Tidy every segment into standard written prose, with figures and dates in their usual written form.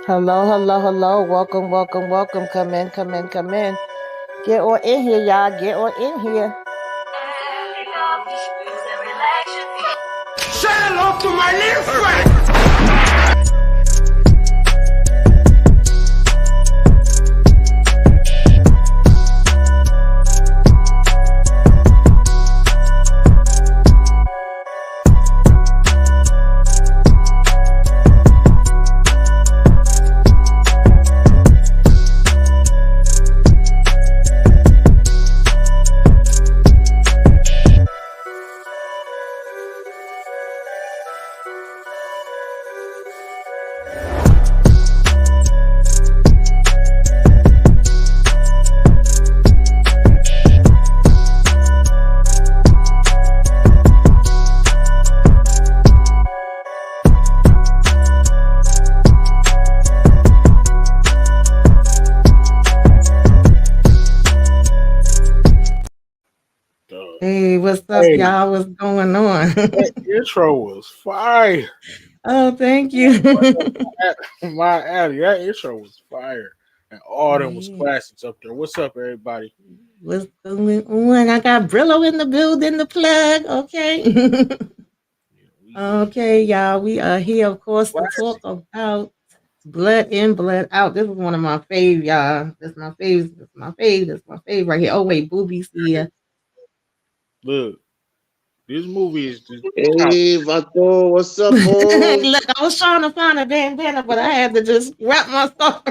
Hello, hello, hello. Welcome, welcome, welcome. Come in, come in, come in. Get on in here, y'all. Get on in here. Say hello to my little friend. Hey, what's up, Hey, y'all? What's going on? that intro was fire. Oh, thank you. My Addy, that intro was fire. And all them was Yeah. classics up there. What's up, everybody? What's going on? I got Brillo in the building, the plug. Okay. Yeah, we Okay, y'all. We are here, of course, to talk classic. about blood in, blood out. This is one of my fave, y'all. This is my fave. This is my fave. This is my fave right here. Oh, wait, Booby's here. Look, this movie is just top. Hey, Vato, what's up, boy? Look, I was trying to find a bandana, but I had to just wrap myself.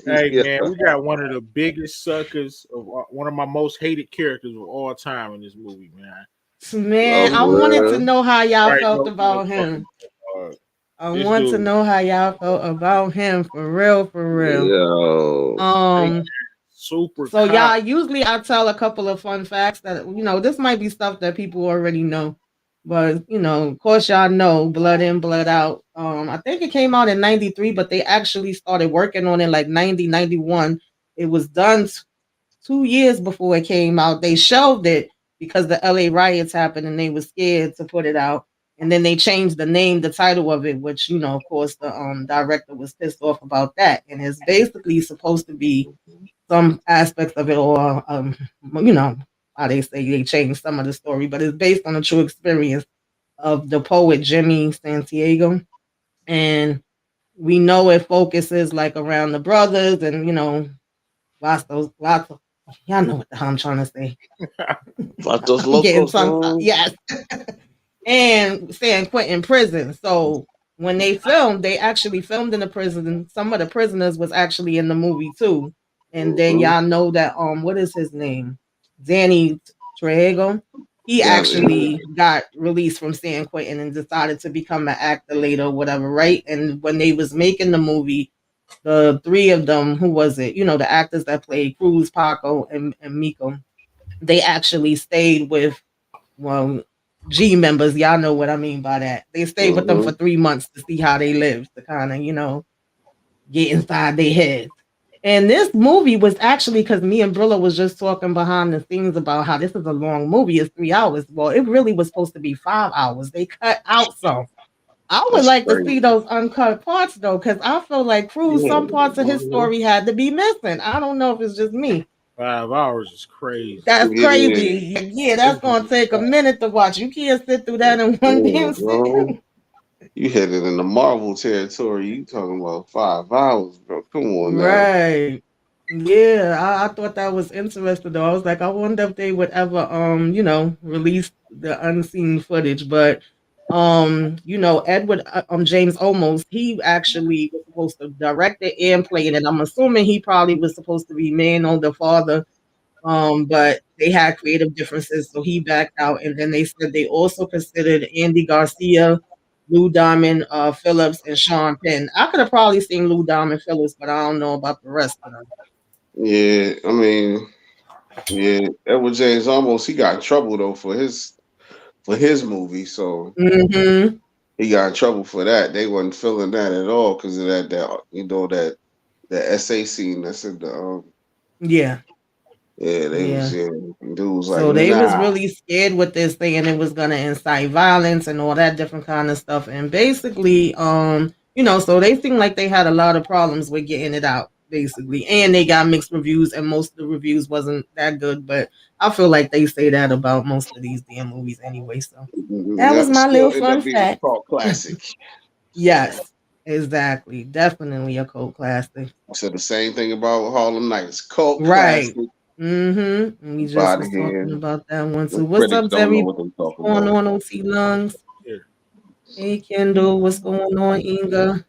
Hey, Yeah. man, we got one of the biggest suckers of one of my most hated characters of all time in this movie, man. Oh, Man, I for wanted to real? know how y'all Right? felt No, no about fucking. him. I This want to dude, know how y'all felt about him for real, for real. Yo. hey, Um, super so cop. y'all, usually I tell a couple of fun facts that this might be stuff that people already know. But of course y'all know Blood In, Blood Out. I think it came out in 93, but they actually started working on it like 90, 91. It was done 2 years before it came out. They shelved it because the LA riots happened and they were scared to put it out. And then they changed the name, the title of it, which of course, the director was pissed off about that. And it's basically supposed to be some aspects of it, or you know, how they say they changed some of the story, but it's based on a true experience of the poet Jimmy Santiago. And we know it focuses like around the brothers and lots of y'all know what the hell I'm trying to say. Vatos I'm getting Locos, tongue tied. man. Yes. And San Quentin prison. So when they filmed, they actually filmed in the prison. Some of the prisoners was actually in the movie too. And then Mm-hmm. y'all know that what is his name? Danny Trejo. He Yeah, yeah. actually got released from San Quentin and decided to become an actor later or whatever, right? And when they was making the movie, the three of them, who was it? The actors that played Cruz, Paco, and Miko, they actually stayed with well G members. Y'all know what I mean by that. They stayed with them for Mm-hmm. 3 months to see how they lived, to kind of get inside their heads. And this movie was actually, because me and Brilla was just talking behind the scenes about how this is a long movie. It's 3 hours. Well, it really was supposed to be 5 hours. They cut out some. I would That's like to see crazy. those uncut parts though, because I feel like Cruz, Yeah. some parts of his Mm-hmm. story had to be missing. I don't know if it's just me. 5 hours is crazy. That's Yeah. crazy. Yeah, This that's gonna movie, take a minute to watch. You can't sit through that in one Yeah, damn bro. sitting. You headed in the Marvel territory. You talking about 5 hours, bro. Come on now. Right. Yeah, I thought that was interesting though. I was like, I wonder if they would ever release the unseen footage. But Edward James Olmos, he actually was supposed to direct it and play it. And I'm assuming he probably was supposed to be man or the father. But they had creative differences, so he backed out. And then they said they also considered Andy Garcia, Lou Diamond, Phillips, and Sean Penn. I could have probably seen Lou Diamond Phillips, but I don't know about the rest of them. Yeah, I mean, yeah, Edward James almost he got in trouble though for his movie, so Hmm. he got in trouble for that. They wasn't feeling that at all because of that that essay scene that's in the Yeah, yeah, they was yeah. yeah, dude was like, So they was nah. really scared with this, saying it was gonna incite violence and all that different kind of stuff. And basically, So they seem like they had a lot of problems with getting it out, basically, and they got mixed reviews, and most of the reviews wasn't that good. But I feel like they say that about most of these damn movies anyway. So that was That my still little end fun up being a fact. cult classic. So Yes, exactly, definitely a cult classic. I said the same thing about Harlem Nights, cult Right. classic. Mm-hmm. We just Body was talking hand. about that one The too. What's critics up, don't know Debbie? what they're What's talking going about. on, OT Lungs? Yeah. Hey, Kendall. What's going on, Inga?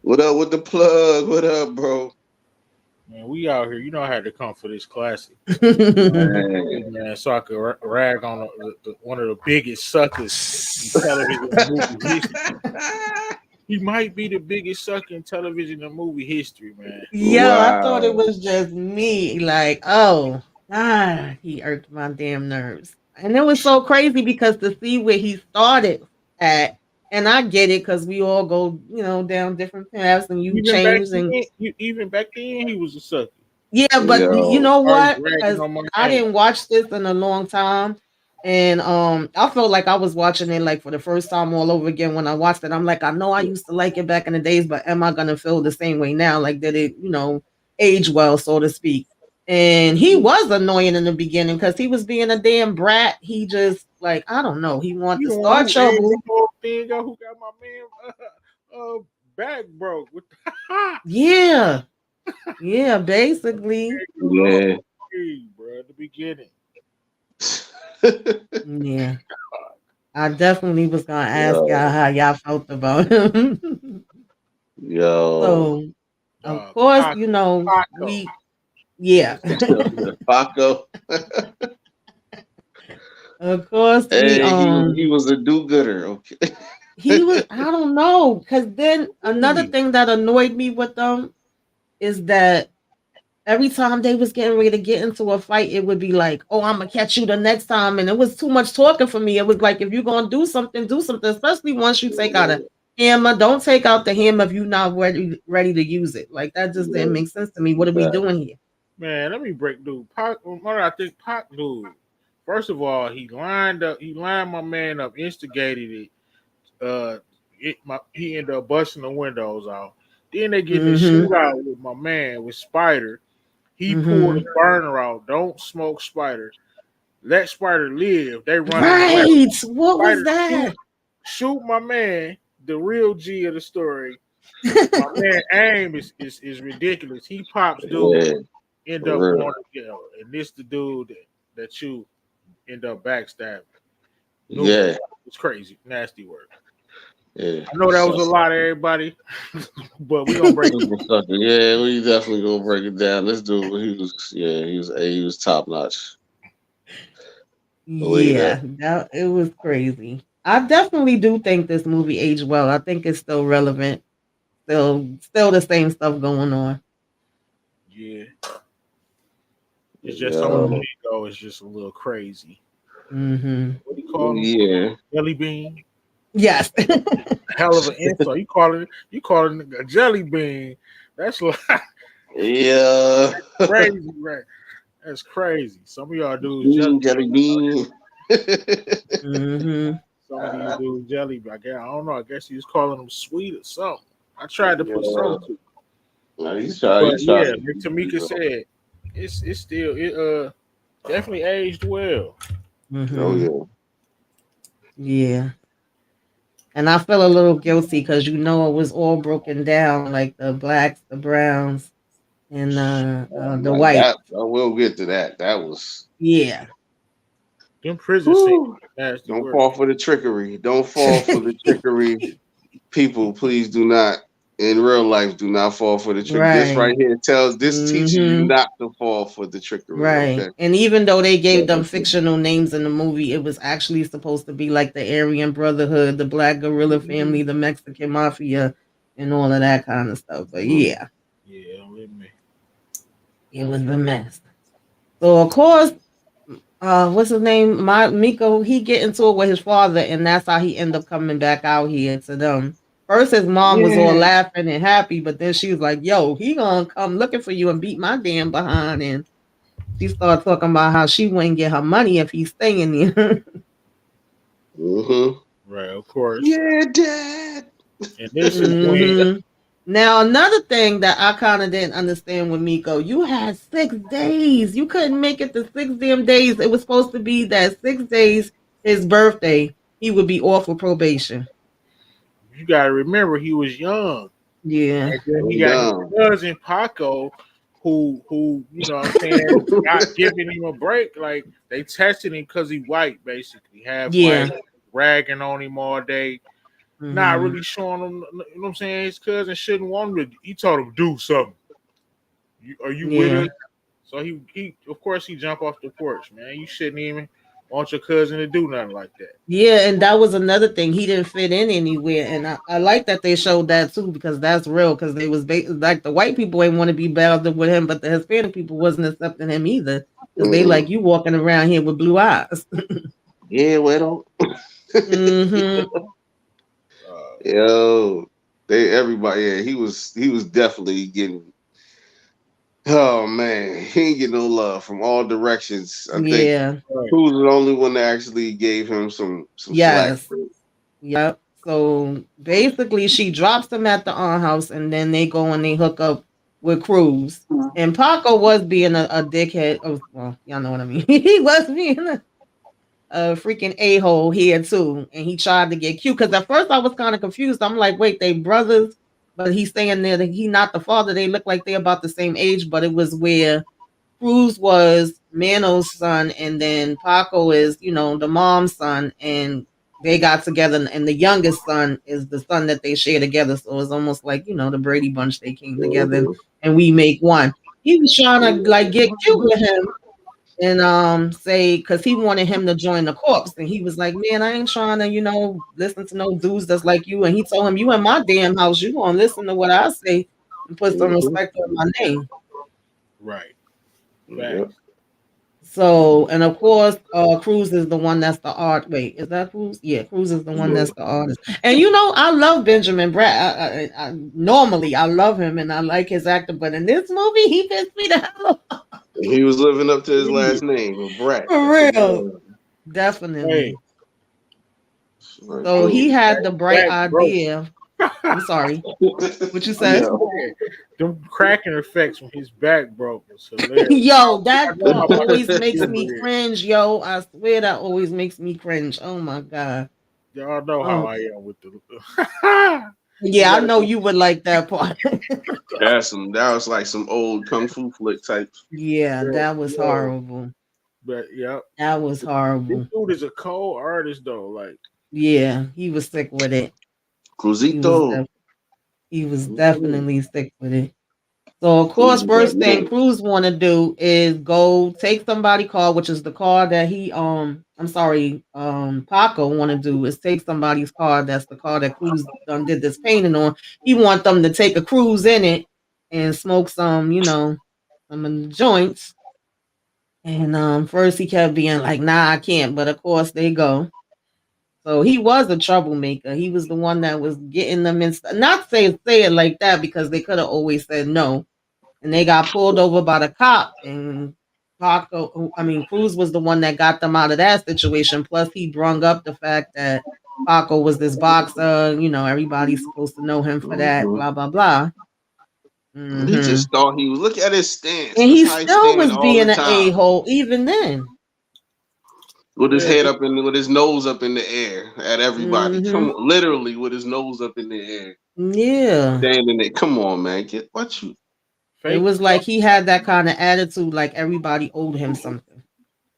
What up with the plug? What up, bro? Man, we out here. You know I had to come for this classic. Man. Man, so I could rag on one of the biggest suckers in television and movie history. He might be the biggest sucker in television and movie history, man. Yo, I thought it Wow. was just me. Like, oh, he irked my damn nerves. And it was so crazy because to see where he started at, and I get it because we all go, down different paths and you Even back change and then, even back then, he was a sucker. yeah, but you Yo. know Always what? ragging Because on my I name. didn't watch this in a long time, and I felt like I was watching it like for the first time all over again when I watched it. I'm like, I know I used to like it back in the days, but am I gonna feel the same way now? Like, did it, age well, so to speak? And he was annoying in the beginning because he was being a damn brat. He just like I don't know. He wanted You to the one start who egged the trouble. whole thing up, who got my man back broke with the Yeah, yeah, basically. Yeah. bro, at the beginning. Yeah. I definitely was gonna ask y'all Yo. how y'all felt about him. Yo. So, of Dog, course, Paco. we yeah. Paco. Of course we Hey, he was a do-gooder. Okay. he was I don't know cuz then another Ooh, thing that annoyed me with them is that every time they was getting ready to get into a fight, it would be like, "Oh, I'm gonna catch you the next time," and it was too much talking for me. It was like, if you're gonna do something, especially once you take out a hammer. Don't take out the hammer if you're not ready to use it. Like that just didn't make sense to me. What are we doing here? man, let me break dude. Pac, what do I think Pac dude? First of all, he lined my man up, instigated it. He ended up busting the windows out. Then they get in the Mm-hmm. shootout with my man with Spider. He pulled the Mm-hmm. burner out. Don't smoke Spider. Let Spider live. They run in the way. Right. What was Spider that? shoot my man, the real G of the story. My man aim is ridiculous. He pops dude, Yeah, end up for real. going to jail. And this the dude that you end up backstabbing numerous Yeah, times. It's crazy. Nasty work. yeah. I know that was a lot of everybody, but we gonna break Super sucker. Yeah, we definitely gonna break it down. Let's do it. He was top notch. Believe that. Yeah, it was crazy. I definitely do think this movie aged well. I think it's still relevant. Still the same stuff going on. yeah. It's just some of the Yo, So, lingo is just a little crazy. hmm What do you call them? yeah. Jelly bean? yes. Hell of an insult. You calling it a jelly bean. That's like Yeah. crazy, right? That's crazy. Some of y'all dudes jelly Bean, jelly beans. bean. hmm Some of these dudes jelly bean. I don't know. I guess he was calling them sweet or something. I tried to put Yeah. something to it. No, But he's trying yeah, to like Tamika said, it's still definitely aged well. oh hmm yeah. Yeah. And I feel a little guilty because it was all broken down, like the blacks, the browns, and the Like white. that. I will get to that. That was Yeah. Them prison scenes whew. nasty Don't work. fall for the trickery. Don't fall for the trickery. People, please do not in real life do not fall for the trick. This Right. right here this teaches you hmm not to fall for the trickery, Right. okay? And even though they gave them Definitely. fictional names in the movie, it was actually supposed to be like the Aryan Brotherhood, the Black Gorilla Family, the Mexican Mafia, and all of that kind of stuff. But Mhm. yeah, Yeah, with me. it was a mess. So of course, what's his name? My Miko, he get into it with his father, and that's how he end up coming back out here to them. First, his mom was all Yeah. laughing and happy, but then she was like, "Yo, he gonna come looking for you and beat my damn behind." And she started talking about how she wouldn't get her money if he's staying there. Mm-hmm. Right, of course. Yeah, Dad. And this is when Hmm. Now, another thing that I kind of didn't understand with Miko, you had 6 days. You couldn't make it the 6 damn days. It was supposed to be that 6 days, his birthday, he would be off with probation. you gotta remember he was young. Yeah. And then he Way got his down. cousin Paco, who you know what I'm saying, not giving him a break. Like they tested him because he white, basically half Yeah. white, ragging on him all day, not Hmm. really showing him. You know what I'm saying? His cousin shouldn't want him to. He told him do something. Are you with Yeah. us? So he of course he jump off the porch, man. You shouldn't even want your cousin to do nothing like that. Yeah, and that was another thing. He didn't fit in anywhere, and I like that they showed that too because that's real. Because they was like the white people ain't want to be bothered with him, but the Hispanic people wasn't accepting him either because they Mm-mm. like you walking around here with blue eyes. Yeah, well, Hmm. Uh, yo, they everybody. Yeah, he was definitely getting. Oh man, he ain't getting no love from all directions. I think Yeah. right. Cruz was the only one that actually gave him some slack. Yes. Yep. So basically, she drops him at the house, and then they go and they hook up with Cruz. And Paco was being a dickhead. Oh, well, y'all know what I mean. He was being a freaking a-hole here too, and he tried to get cute because at first I was kind of confused. I'm like, wait, they brothers, but he's saying there that he not the father. They look like they're about the same age, but it was where Cruz was Mano's son, and then Paco is, the mom's son, and they got together, and the youngest son is the son that they share together. So it's almost like, the Brady Bunch, they came together, Mhm. and we make one. He was trying to like get cute with him and say because he wanted him to join the corps, and he was like, man, I ain't trying to listen to no dudes that's like you. And he told him, you in my damn house, you gonna listen to what I say and put some Mhm. respect on my name. Right. Yep. Facts. So, and of course, Cruz is the one that's the art. Wait, is that Cruz? Yeah, Cruz is the one Yeah. that's the artist. And I love Benjamin Bratt. Normally I love him and I like his acting, but in this movie, he pissed me the hell off. He was living up to his Yeah. last name, a brat. For That's what he real, was. Hey, definitely. Like, So he bro. had the bright back broke. idea. I'm sorry. What you said? Yo. Them cracking effects when his back broke was hilarious. Yo, I that know part how much always you makes feel me with it. cringe. Yo, I swear that always makes me cringe. Oh my god. Y'all know how Oh I am with the. You yeah, I gotta know be, you would like that part. That was like some old kung fu flick type. Yeah, yeah, that was yeah. horrible. But yeah, That was this horrible. dude is a cold artist though. Like, Yeah, he was sick with it. He was Cruzito. def- he was Mhm. definitely sick with it. So of Cruz course, is that first thing man. Cruz want to do is go take somebody car, which is the car that I'm sorry, Paco want to do is take somebody's car. That's the car that Cruz done did this painting on. He want them to take a cruise in it and smoke some, some of the joints. And first he kept being like, "Nah, I can't." But of course they go. So he was a troublemaker. He was the one that was getting them in. Not say it like that because they could have always said no, and they got pulled over by the cop. And Cruz was the one that got them out of that situation. Plus, he brung up the fact that Paco was this boxer. Everybody's supposed to know him for that. Mhm. Blah blah blah. He Hmm. just thought he was. Look at his stance. And That's he how he still stand was all the being an a time, hole even then. with his yeah, head up with his nose up in the air at everybody. Come Hmm. on, literally with his nose up in the air, Yeah. standing there. Come on, man, get what you It fake was like tough he had that kind of attitude, like everybody owed him something.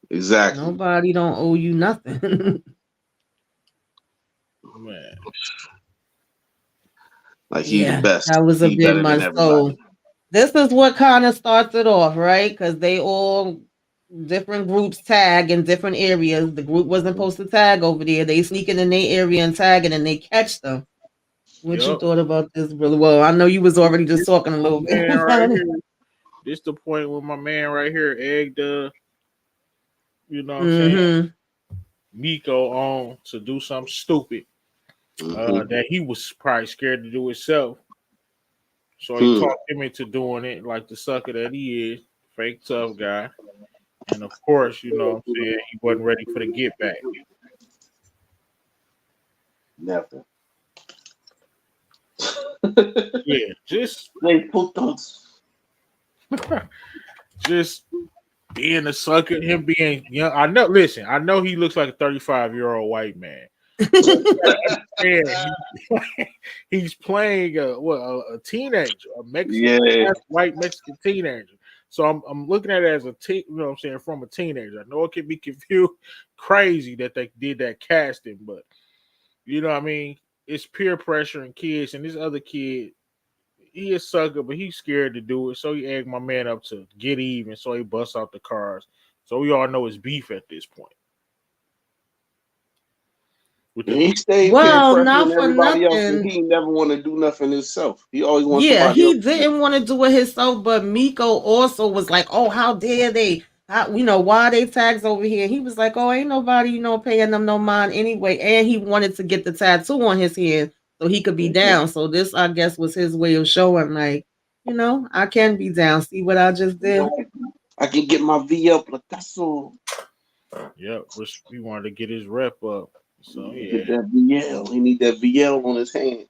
exactly Nobody don't owe you nothing. man. like he the Yeah, best. that was a He bit better than much. So everybody. this is what kind of starts it off, right? Because they all different groups tag in different areas. The group wasn't supposed to tag over there. They sneaking in their area and tagging, and they catch them. What you Yup. thought about this, brother? Well, I know you was already just This talking a little bit man right about it. here. This the point where my man right here egged you know what I'm saying, Mm-hmm. Miko on to do something stupid. Hmm. That he was probably scared to do himself. So he Hmm. talked him into doing it like the sucker that he is, fake tough guy. And of course, you know what I'm saying, he wasn't ready for the get back. Never. Yeah, They put those. just being a sucker, him being young. I know. Listen, I know he looks like a 35-year-old white man, but yeah, he's playing a teenager, a Mexican Yeah. white Mexican teenager. So I'm looking at it as a you know what I'm saying, from a teenager. I know it can be confused, crazy that they did that casting, but you know what I mean. It's peer pressure and kids, and this other kid, he a sucker, but he's scared to do it. So he egged my man up to get even. So he busts out the cars. So we all know it's beef at this point. With the He stayed peer Well, pressuring not for everybody else, and nothing. he never want to do nothing himself. He always wants Yeah, somebody else he to do it. didn't want to do it himself, but Miko also was like, "Oh, how dare they? How, why are they tags over here?" He was like, "Oh, ain't nobody, paying them no mind anyway." And he wanted to get the tattoo on his hand so he could be Mhm. down. So this, I guess, was his way of showing, like, I can be down. See what I just did? Right. I can get my V up like that's all. Yep, we wanted to get his rep up. So yeah, Get that VL. He need that VL on his hand.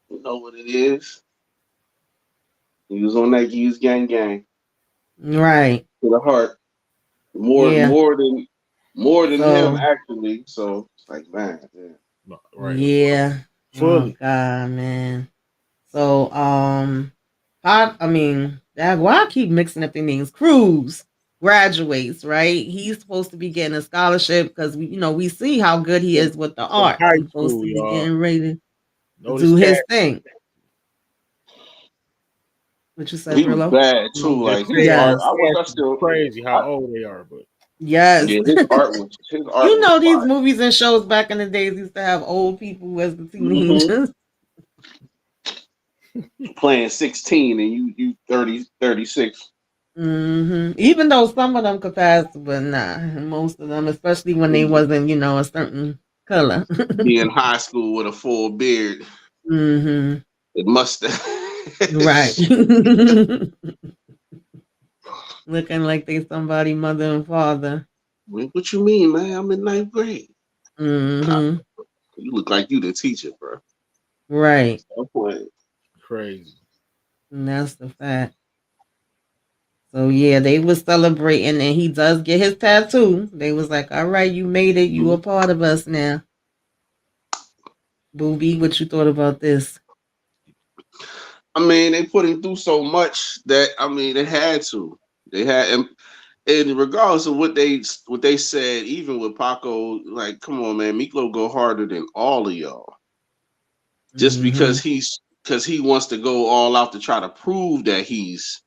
You know what it is? He was on that Hughes gang gang Right. to the heart. More Yeah. more than him So actually. So it's like man, yeah. right, yeah. Oh fully. God, man. So I mean, why I keep mixing up the names. Cruz graduates, right? He's supposed to be getting a scholarship because we see how good he is with the From arts. high He's supposed school, to be y'all. getting ready to Notice do his that. thing. What you said, He was Brillo? bad too. They Like say his art, his Yes. I wish I parents is still. crazy how I, old they are, but Yes. yeah, his art was These fire. movies and shows back in the days used to have old people as the Hmm. teenagers. Playing 16 and you 30, 36. Even though some of them could pass, but nah, most of them, especially when they wasn't, a certain color. He in high school with a full beard hmm and mustache. Right. Looking like they somebody mother and father. What you mean, man? I'm in ninth grade. hmm You look like you the teacher, bro. Right. Stop playing. crazy. And that's the fact. So yeah, they was celebrating and he does get his tattoo. They was like, all right, you made it. You a Mhm. part of us now. Booby, what you thought about this? I mean, they put him through so much that they had to. They had and regardless of what they said, even with Paco, like, come on, man, Miklo go harder than all of y'all. Just hmm because he wants to go all out to try to prove that he's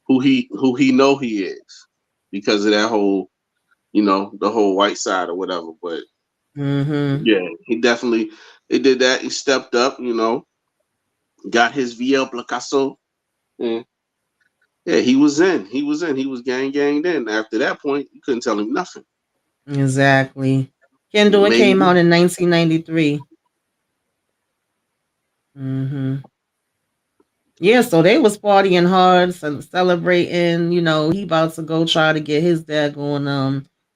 who he know he is because of that whole the whole white side or whatever. But hmm yeah, he definitely they did that. He stepped up, got his VL Picasso. And yeah, he was in. He was in. He was ganged in. After that point, you couldn't tell him nothing. Exactly. Kendall, it came Amazing. out in 1993. hmm Yeah, so they was partying hard, celebrating. He about to go try to get his dad going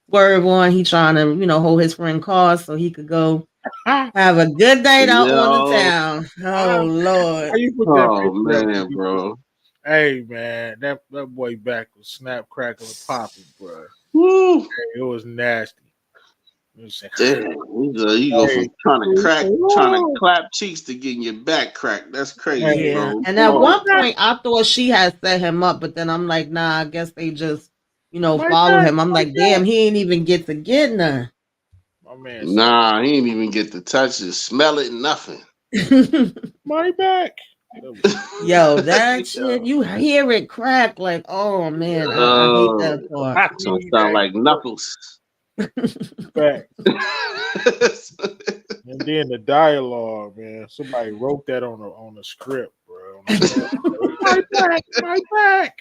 swerve on. He trying to hold his friend car so he could go How have a good night out on the Yo. town. Oh Lord. you put that Oh picture up? man, bro. Hey man, that boy back was snap crackle and popping, bro. Woo. It was nasty. It was like, Damn. You go hey, from trying to clap cheeks to getting your back cracked. That's crazy, hey, Yeah. bro. And at my Pause. one back, point I thought she had set him up, but then I'm like, nah, I guess they just, my follow back, him. I'm my like, back. damn, he ain't even get none. My man said, Nah, he didn't even get to touch it, smell it, nothing. my back. Yo, that shit, Yo. you hear it crack like, oh man, I hate that part. I So it need sound that like knuckles. back. And then the dialogue, man. Somebody wrote that on the script, bro. On the screen. My back, my back.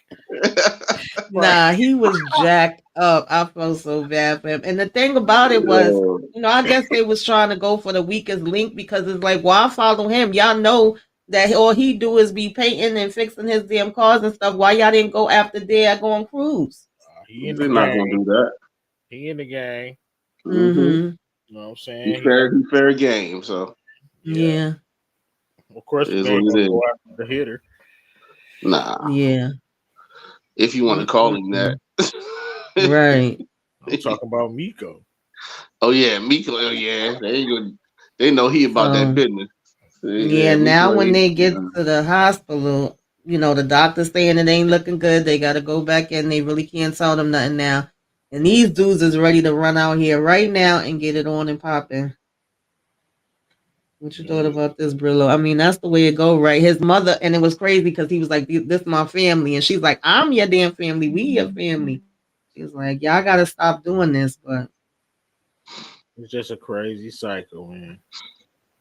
Right. Nah, he was jacked up. I felt so bad for him. And the thing about it was, Yo. I guess they was trying to go for the weakest link because it's like, why follow him? Y'all know that all he do is be painting and fixing his damn cars and stuff. Why y'all didn't go after Dad going cruise? He in the They're not gonna gang. do that. He in the gang. Mm-hmm. Mm-hmm. You know what I'm He saying? He got fair game, so yeah. Yeah. Of course, It they is ain't what gonna it go is. after the hitter. Nah, Yeah. if you want to call him that. Mm-mm. Right. I'm talking about Miko. Oh yeah, Miko. Oh yeah, they ain't gonna, they know he about that So business. yeah, Yeah, now Miko when ain't. they get to the hospital, the doctor's saying it ain't looking good. They got to go back in. They really can't tell them nothing now. And these dudes is ready to run out here right now and get it on and popping. What you thought Mm, about this, Brillo? I mean, that's the way it go, right? His mother, and it was crazy because he was like, "This my family," and she's like, "I'm your damn family. We your family." She's like, "Y'all got to stop doing this." But It's just a crazy cycle, man.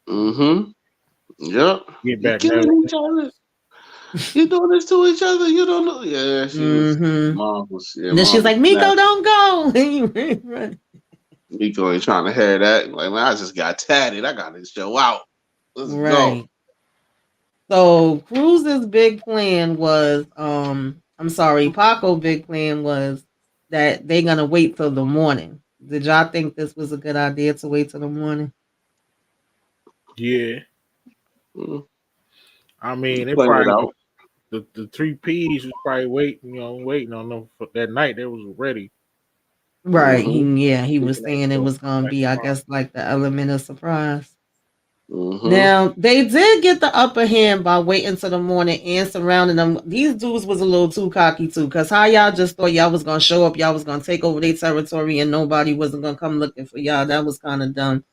Mm-hmm. Yep. Get You back never. killing each other. You doing this to each other. You don't know. Yeah, she was. mm-hmm. Mom was. Yeah, And then she's mom was like, "Miko, snapping. don't go." And he ran. Miko ain't trying to hear that. Like, man, I just got tatted. I got this show out. Let's go. Right. So Cruz's big plan was, I'm sorry, Paco's big plan was that they're gonna wait till the morning. Did y'all think this was a good idea to wait till the morning? Yeah, Mm, I mean, it playing it probably out. the three P's was probably waiting on them for that night. They was ready. Right. Mm-hmm. He was Looking at saying it the was gonna like be, I tomorrow. guess, like the element of surprise. Mm-hmm. Now they did get the upper hand by waiting till the morning and surrounding them. These dudes was a little too cocky too, cause how y'all just thought y'all was gonna show up, y'all was gonna take over their territory, and nobody wasn't gonna come looking for y'all. That was kind of dumb.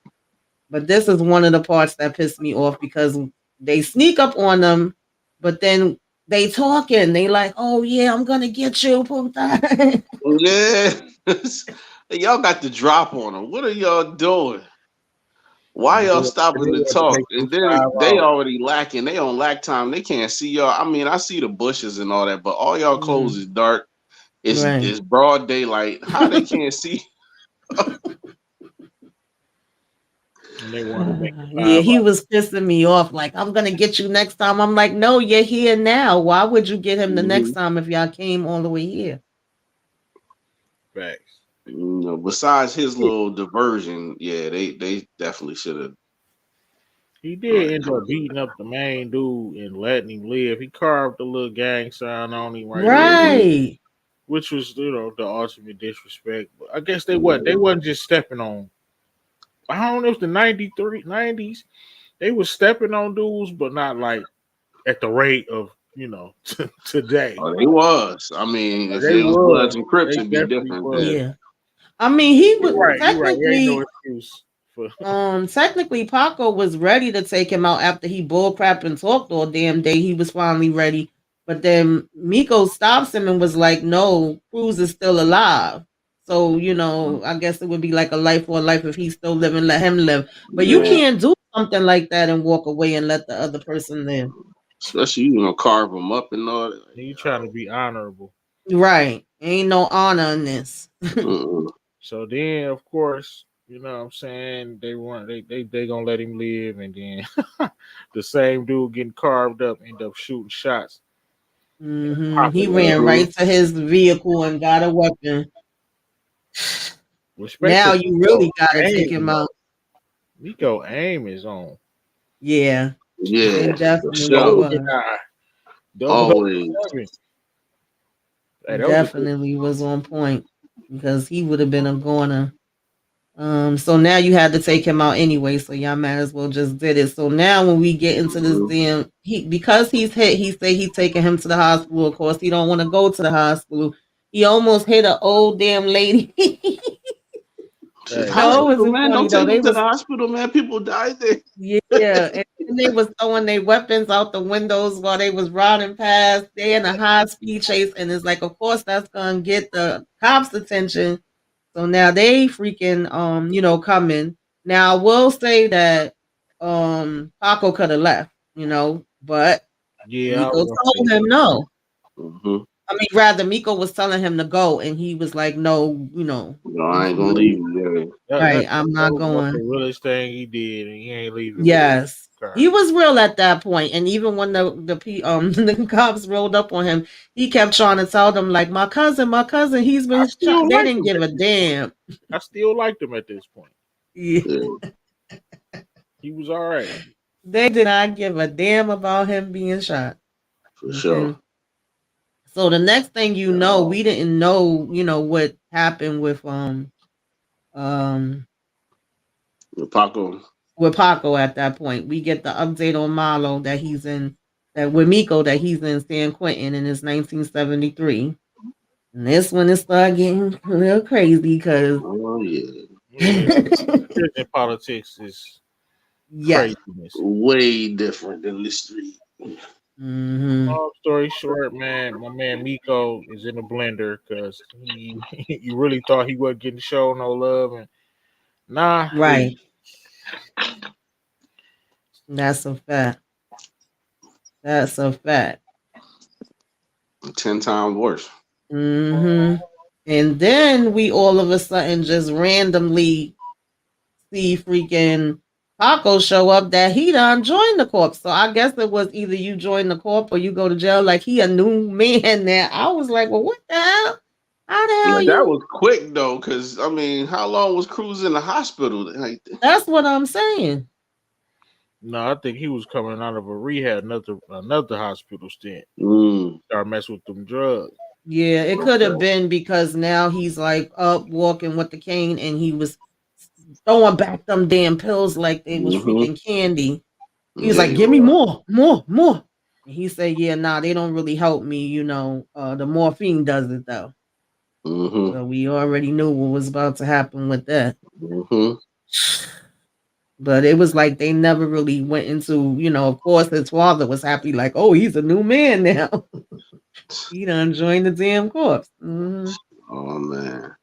But this is one of the parts that pissed me off because they sneak up on them, but then they talking. They like, "Oh yeah, I'm gonna get you, Punta." Yeah. Y'all got the drop on them. What are y'all doing? Why And they, y'all and they stopping to want to talk? make you And then 5 they out. already lacking. They on lack time. They can't see y'all. I mean, I see the bushes and all that, but all y'all clothes Mm, is dark. right. It's broad daylight. How they can't see? And they want to make you Yeah, 5 he out. was pissing me off. Like, I'm gonna get you next time. I'm like, no, you're here now. Why would you get him the next Mhm. time if y'all came all the way here? Facts. Besides his little diversion, yeah, they definitely should have. He did end up beating up the main dude and letting him live. He carved a little gang sign on him right there, Mhm. Right. which was the ultimate disrespect. But I guess they Mhm. wasn't just stepping on. I don't know if the 93 90s they was stepping on dudes, but not like at the rate of today. Oh, they was. I mean, if They it was Bloods was. and Crips, They it'd be definitely different was. then. Yeah. I mean, he You're was Yeah. right. You're right. There ain't no technically, excuse for. technically, Paco was ready to take him out after he bullcrapped and talked all damn day. He was finally ready, but then Miko stops him and was like, "No, Cruz is still alive." So I guess it would be like a life for a life if he's still living. Let him live, but you Yeah. can't do something like that and walk away and let the other person live. Especially you gonna carve them up and all that. Like, You trying to be honorable. Right? Ain't no honor in this. mm-mm. So then, of course, what I'm saying, they gonna let him live, and then the same dude getting carved up end up shooting shots and He popping up. ran Mhm. right to his vehicle and got a weapon. Respect Now to you really gotta take aim him though. out. Nico aim is on. Yeah, Yeah, it for definitely sure. Golden was. Eye, double O Always. 07. Hey, that was a good. Definitely was on point because he would have been a goner. So now you had to take him out anyway, so y'all might as well just did it. So now when we get into this Mhm. damn because he's hit, he say he taking him to the hospital. Of course, he don't want to go to the hospital. He almost hit an old damn lady. Shit, Hey, No, man. it hospital, was man. funny Don't though. take They them to the was hospital, man. People die there. Yeah, and they was throwing their weapons out the windows while they was riding past. They in a high speed chase, and it's like, of course, that's gonna get the cops' attention. So now they freaking coming. Now I will say that Paco could have left, but Yeah, I Miko was gonna told say him that. no. Mm-hmm. I mean, rather Miko was telling him to go, and he was like, no, No, I ain't gonna you leave you. right, I'm That not was about going. the realest thing he did, and he ain't leaving with his Yes. car. He was real at that point, and even when the cops rolled up on him, he kept trying to tell them like, my cousin, he's I been shot." still They like didn't him give at a this point. damn. I still liked him at this point. Yeah. Yeah. He was all right. They did not give a damn about him being shot. for sure. Okay. So the next thing you know, we didn't know, what happened um Paco. with Paco at that point. We get the update on Marlo that he's in that with Miko that he's in San Quentin and it's 1973. And this one it started getting a little crazy because Oh yeah. Yeah, prison politics is yes. craziness. Way different than the street. Hmm. Long story short, man, my man Miko is in a blender because he he really thought he wasn't getting shown no love, and nah, Right. That's a fact. That's a fact. 10 times worse. Hmm. And then we all of a sudden just randomly see freaking Paco show up that he done joined the corp. So I guess it was either you join the corp or you go to jail. Like he a new man now. I was like, well, what the hell? How the hell Like that you? was quick though, because I mean, how long was Cruz in the hospital? Like, That's what I'm saying. no, I think he was coming out of a rehab, another hospital stint. mm, Start messing with them drugs. Yeah, it could have okay. been because now he's like up walking with the cane and he was throwing back them damn pills like they was Mm-hmm. freaking candy. He was Yeah, like, he "Give me was. more, more, more." And he said, "Yeah, nah, they don't really help me. The morphine does it though." Mm-hmm. So we already knew what was about to happen with that. Mm-hmm. But it was like they never really went into, of course his father was happy, like, oh, he's a new man now. He done joined the damn corpse. Mm-hmm. Oh man,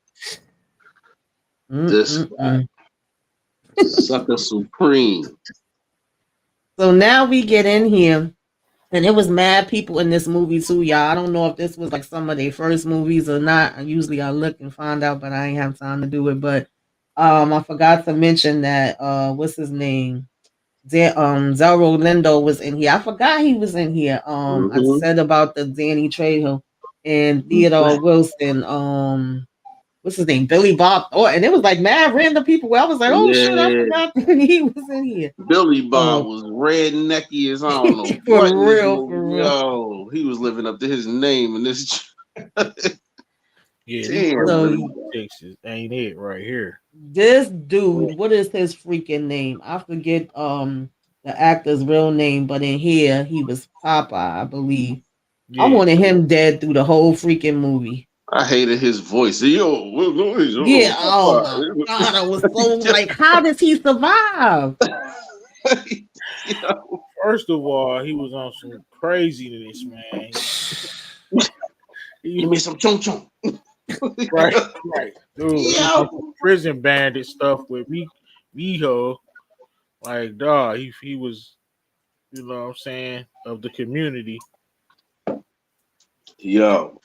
this Mm-mm-mm. sucker supreme. So now we get in here, and it was mad people in this movie too, y'all. I don't know if this was like some of their first movies or not. Usually I look and find out, but I ain't have time to do it. But I forgot to mention that what's his name? Zelro Lindo was in here. I forgot he was in here. I Mm-hmm. said about the Danny Trejo and Theodore Wilson. What's his name? Billy Bob. Oh, and it was like mad random people where I was like, oh shit, I Yeah, forgot that he was in here. Billy Bob So was rednecky as I don't know what in for this real, for movie. real. Yo, he was living up to his name in this. Yeah, these Damn, prison So Billy Bob. politics ain't it right here. this dude, what is his freaking name? I forget the actor's real name, but in here he was Papa, I believe. I Yeah, wanted him dead through the whole freaking movie. I hated his voice. Yo, what noise? Yeah, oh my god, I was so like, how does he survive? Yo, first of all, he was on some craziness, man. give He, me some chong chong. right, right, dude. He was on some Yo, prison bandit stuff with me, Miho. Like, dog, he was, you know what I'm saying, of the community. yo,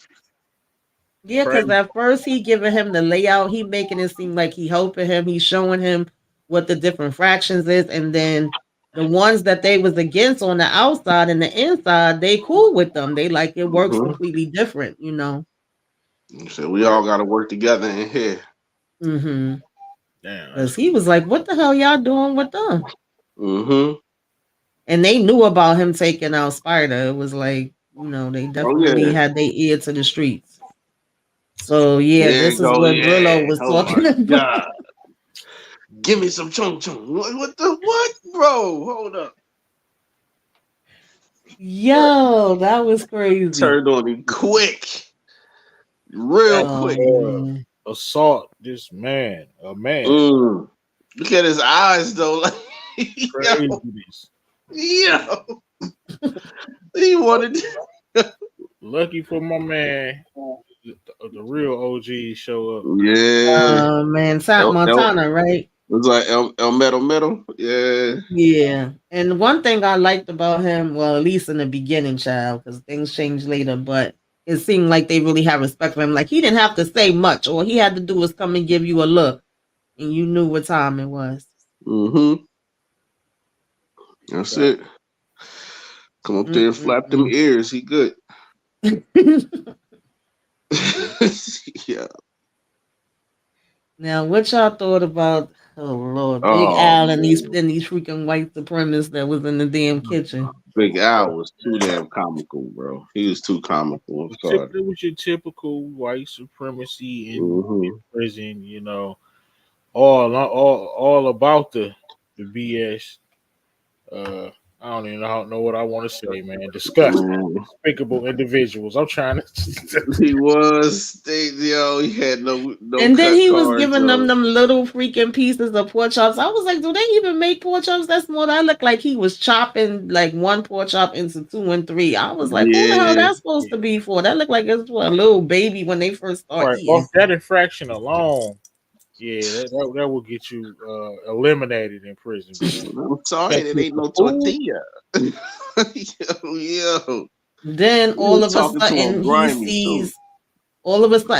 Yeah, because Crazy. at first he giving him the layout, he making it seem like he helping him, he's showing him what the different fractions is, and then the ones that they was against on the outside and the inside, they cool with them. They like it works hmm completely different. so we all got to work together in here. Mm-hmm. Damn, that's Because he was like, "What the hell y'all doing with them?" Mm-hmm. And they knew about him taking out Spider. It was like, they Oh definitely yeah, had their ear to the streets. So yeah, there this you is go. what Yeah. Grillo was Oh talking my about. god, give me some chong chong. What the what, bro? Hold up. Yo, that was crazy. Turned on him quick, real that Oh quick. man. assault this man, a man, Mm. Look at his eyes though. Like, yo, craziness. yo, he wanted. Lucky for my man, the real OG show up. Yeah, Oh man, South El, Montana, right? it's like El Metal Metal. Yeah. Yeah. And one thing I liked about him, well, at least in the beginning, child, because things changed later, but it seemed like they really had respect for him. Like he didn't have to say much. All he had to do was come and give you a look, and you knew what time it was. Mm-hmm. That's it. Come up there and flap them Mm-mm-mm. ears. He good. Yeah. Now, what y'all thought about Oh Lord, Big Oh Al and man, these freaking white supremacists that was in the damn kitchen. Big Al was too damn comical, bro. He was too comical. I'm sorry. It was your typical white supremacy in Hmm. prison. You know, all about the BS. Uh, I don't even know what I want to say, man. Disgusting, Man, despicable individuals. I'm trying to. he was. He had no And then cut he was cards. giving them little freaking pieces of pork chops. I was like, do they even make pork chops that small? That looked like he was chopping like one pork chop into two and three. I was like, who the hell Yeah. that's supposed to be for? That looked like it's for a little baby when they first start Right, off eating. that infraction alone, yeah, that will get you eliminated in prison, bro. I'm sorry, Catch it you ain't for no food. tortilla. Yo, Then he all was of a talking to him sudden grimy too.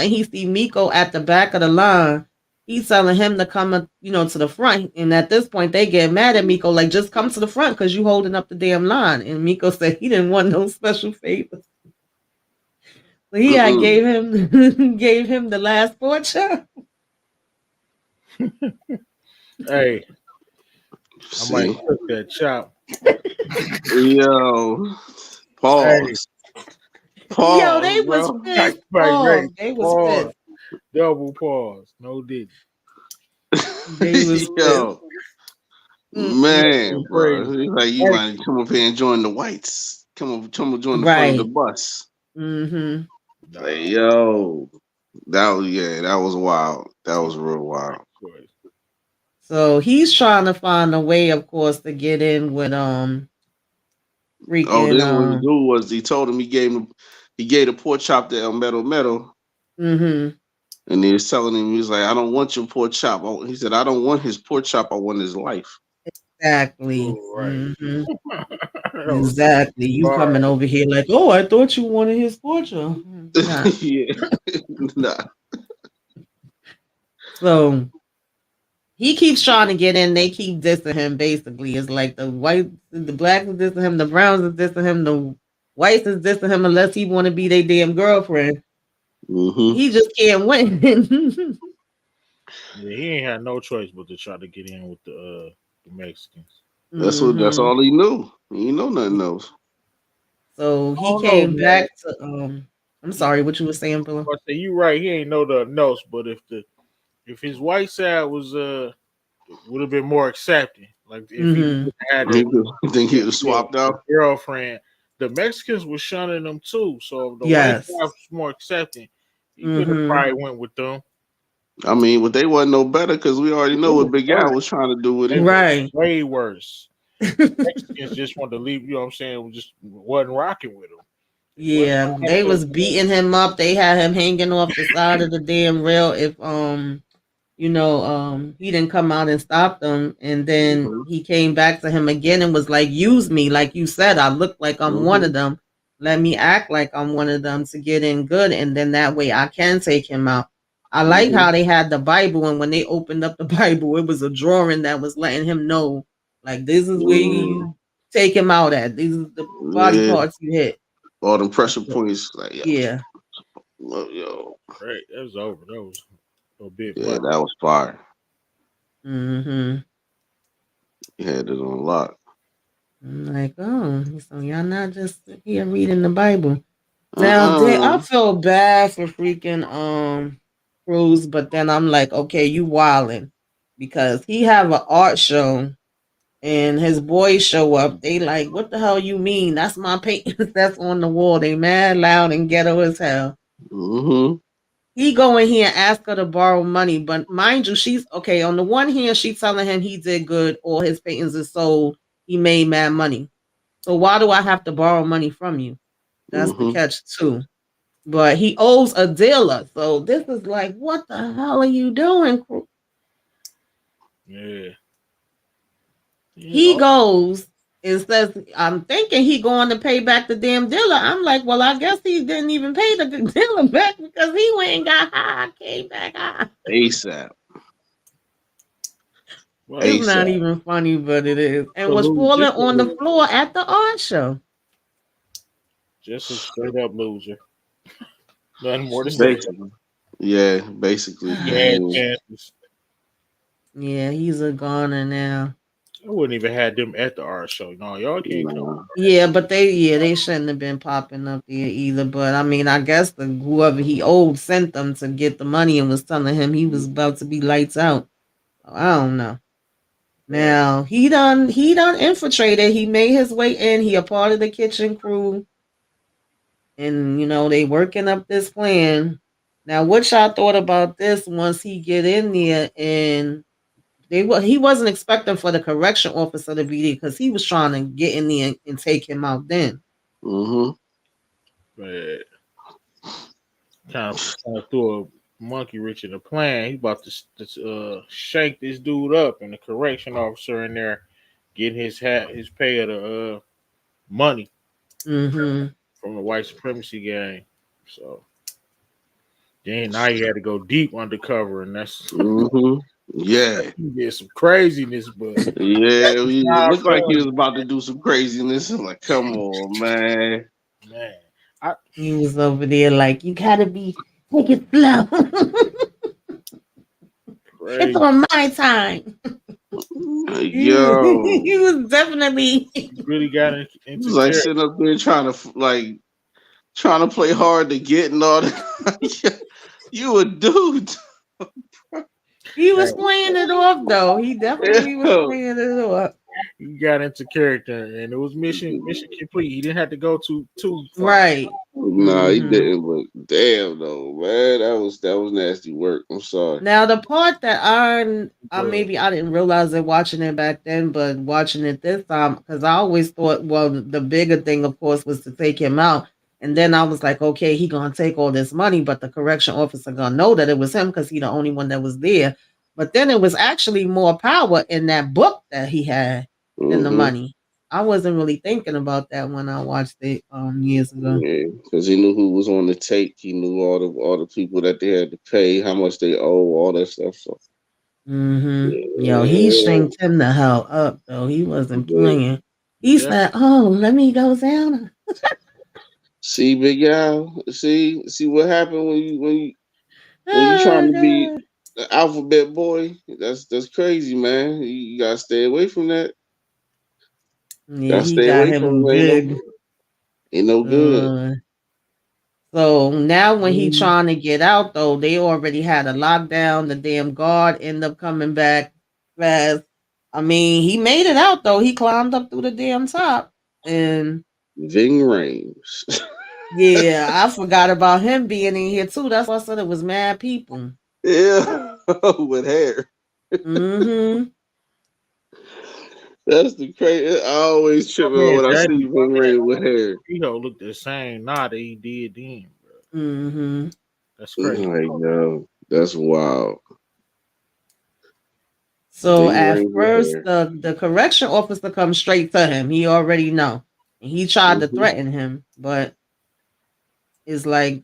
he see Miko at the back of the line. He's telling him to come, to the front. And at this point, they get mad at Miko, like, just come to the front because you holding up the damn line. And Miko said he didn't want no special favors. So he had Mm-mm. gave him gave him the last fortune. Hey, I might See, cook that chop. yo, Hey, pause, Yo, pause, they was bro. pissed right, off. right. They was Pause. pissed. Double pause. No didn't. They was pissed. Yo, Mm-mm. man, Going bro. crazy. He's like, you Hey, might come up here and join the whites. Come up, join the front of the Right. bus. Mm-hmm. Like, nah, yo, that was wild. That was real wild. choice. So he's trying to find a way, of course, to get in with Oh, freaking then what he do was he told him he gave the pork chop to El Metal, mm-hmm. and he was telling him he was like, I don't want your pork chop. He said, I don't want his pork chop. I want his life. Exactly. Oh, right. Mm-hmm. That was Exactly. You hard. coming over here like, oh, I thought you wanted his fortune. Nah. Yeah, nah. So he keeps trying to get in. They keep dissing him. Basically, it's like the blacks is dissing him, the browns is dissing him, the whites is dissing him unless he want to be their damn girlfriend. Hmm. He just can't win. Yeah, he ain't had no choice but to try to get in with the Mexicans. That's hmm all he knew. He ain't know nothing else. So I he don't know, came man. back to I'm sorry, what you were saying, Bill? I say you right. He ain't know nothing else. But if his white side was would have been more accepting, like if he Mm-hmm. had He think he was swapped a out. girlfriend, the Mexicans were shunning them too. So if the white side Yes. was more accepting, he could have Mm-hmm. probably went with them. I mean, but they wasn't no better because we already know They what were Big Al worse. was trying to do with They him. were Right. way worse. Mexicans just wanted to leave. You know what I'm saying? Just wasn't rocking with him. They wasn't Yeah, rocking they with was beating him up. They had him hanging off the side of the damn rail if he didn't come out and stop them. And then Hmm. he came back to him again and was like, use me, like you said, I look like I'm one Hmm. of them. Let me act like I'm one of them to get in good, and then that way I can take him out. I like Hmm. how they had the Bible, and when they opened up the Bible, it was a drawing that was letting him know, like, this is where Hmm. you take him out at. These are the body Yeah, parts you hit. all them pressure points. Like, yo, Yeah. yo, right. That was over. That was a bit yeah, much. that was fire. Mm-hmm. He had it on lock. I'm like, oh, so y'all not just here reading the Bible. Now, I Uh-uh. feel bad for freaking Cruz, but then I'm like, okay, you wilding because he have an art show and his boys show up. They like, what the hell you mean? That's my paintings that's on the wall. They mad loud and ghetto as hell. Hmm. He go in here and ask her to borrow money, but mind you, she's okay. On the one hand, she's telling him he did good, all his paintings is sold, he made mad money. So why do I have to borrow money from you? That's the Hmm. catch too. But he owes a dealer. So this is like, what the hell are you doing? Yeah. Yeah. He goes and says, I'm thinking he going to pay back the damn dealer. I'm like, well, I guess he didn't even pay the dealer back because he went and got high, came back high. ASAP. Well, It's not ASAP. even funny, but it is. And was salute. falling Just on the floor at the art show. a straight up loser. Nothing more to say. Basically. Yeah, basically. He I had mean, chances. Yeah, he's a goner now. I wouldn't even had them at the art show. No, y'all can't come. Nah. Yeah, but they shouldn't have been popping up there either. But I mean, I guess the whoever he owed sent them to get the money and was telling him he was about to be lights out. I don't know. Right. Now he done infiltrated. He made his way in. He a part of the kitchen crew, and they working up this plan. Now, what y'all thought about this? Once he get in there, and he wasn't expecting for the correction officer to be there because he was trying to get in there and take him out. Then, Mm-hmm. But kind of threw a monkey wrench in the plan. He about to shank this dude up, and the correction officer in there getting his pay of the money mm-hmm. from the white supremacy gang. So then now you had to go deep undercover, and that's Mm-hmm. Yeah. you get some craziness, but Yeah. It not looked like he was fun, about to do some craziness. I'm like, come on, man. man. I He was over there like, you gotta take it slow. It's crazy. on my time. Yo. He was definitely. Really got He was into like character. sitting up there trying to play hard to get and all that. You a dude. He was Man, playing it off though. He definitely was Ew. playing it off. he got into character, and it was mission complete. He didn't have to go too far. Right. Nah, he Hmm. didn't. But damn, though, man, that was nasty work. I'm sorry. Now the part that I But maybe I didn't realize it watching it back then, but watching it this time because I always thought, well, the bigger thing, of course, was to take him out, and then I was like, okay, he gonna take all this money, but the correction officer gonna know that it was him because he the only one that was there. But then it was actually more power in that book that he had than the Mm-hmm. money. I wasn't really thinking about that when I watched it years ago. Yeah, because he knew who was on the tape. He knew all the people that they had to pay, how much they owe, all that stuff. So Yo, he yeah, shanked him the hell up though. He wasn't yeah. playing. He yeah, said, "Oh, let me go down." See, Big Al. See what happened when you trying Oh to be god. the alphabet boy. That's crazy, man. You gotta stay away from that. Yeah, Gotta he stay got away from him it. good. Ain't no good. Uh, so now when he Mhm. trying to get out though, they already had a lockdown. The damn guard ended up coming back fast. I mean, he made it out though. He climbed up through the damn top. And Ving Rhames. yeah, I forgot about him being in here too. That's why I said it was mad people. Yeah, with hair. Mm-hmm. That's the crazy. I always trip my out man when I see Daddy, Ving Rhames with hair. he don't look the same now that he did then, bro. Mm-hmm. That's crazy. Like, no, that's wild. So Ving at Rhames with first, hair. the correction officer comes straight to him. He already know. And he tried to Hmm. threaten him, but it's like,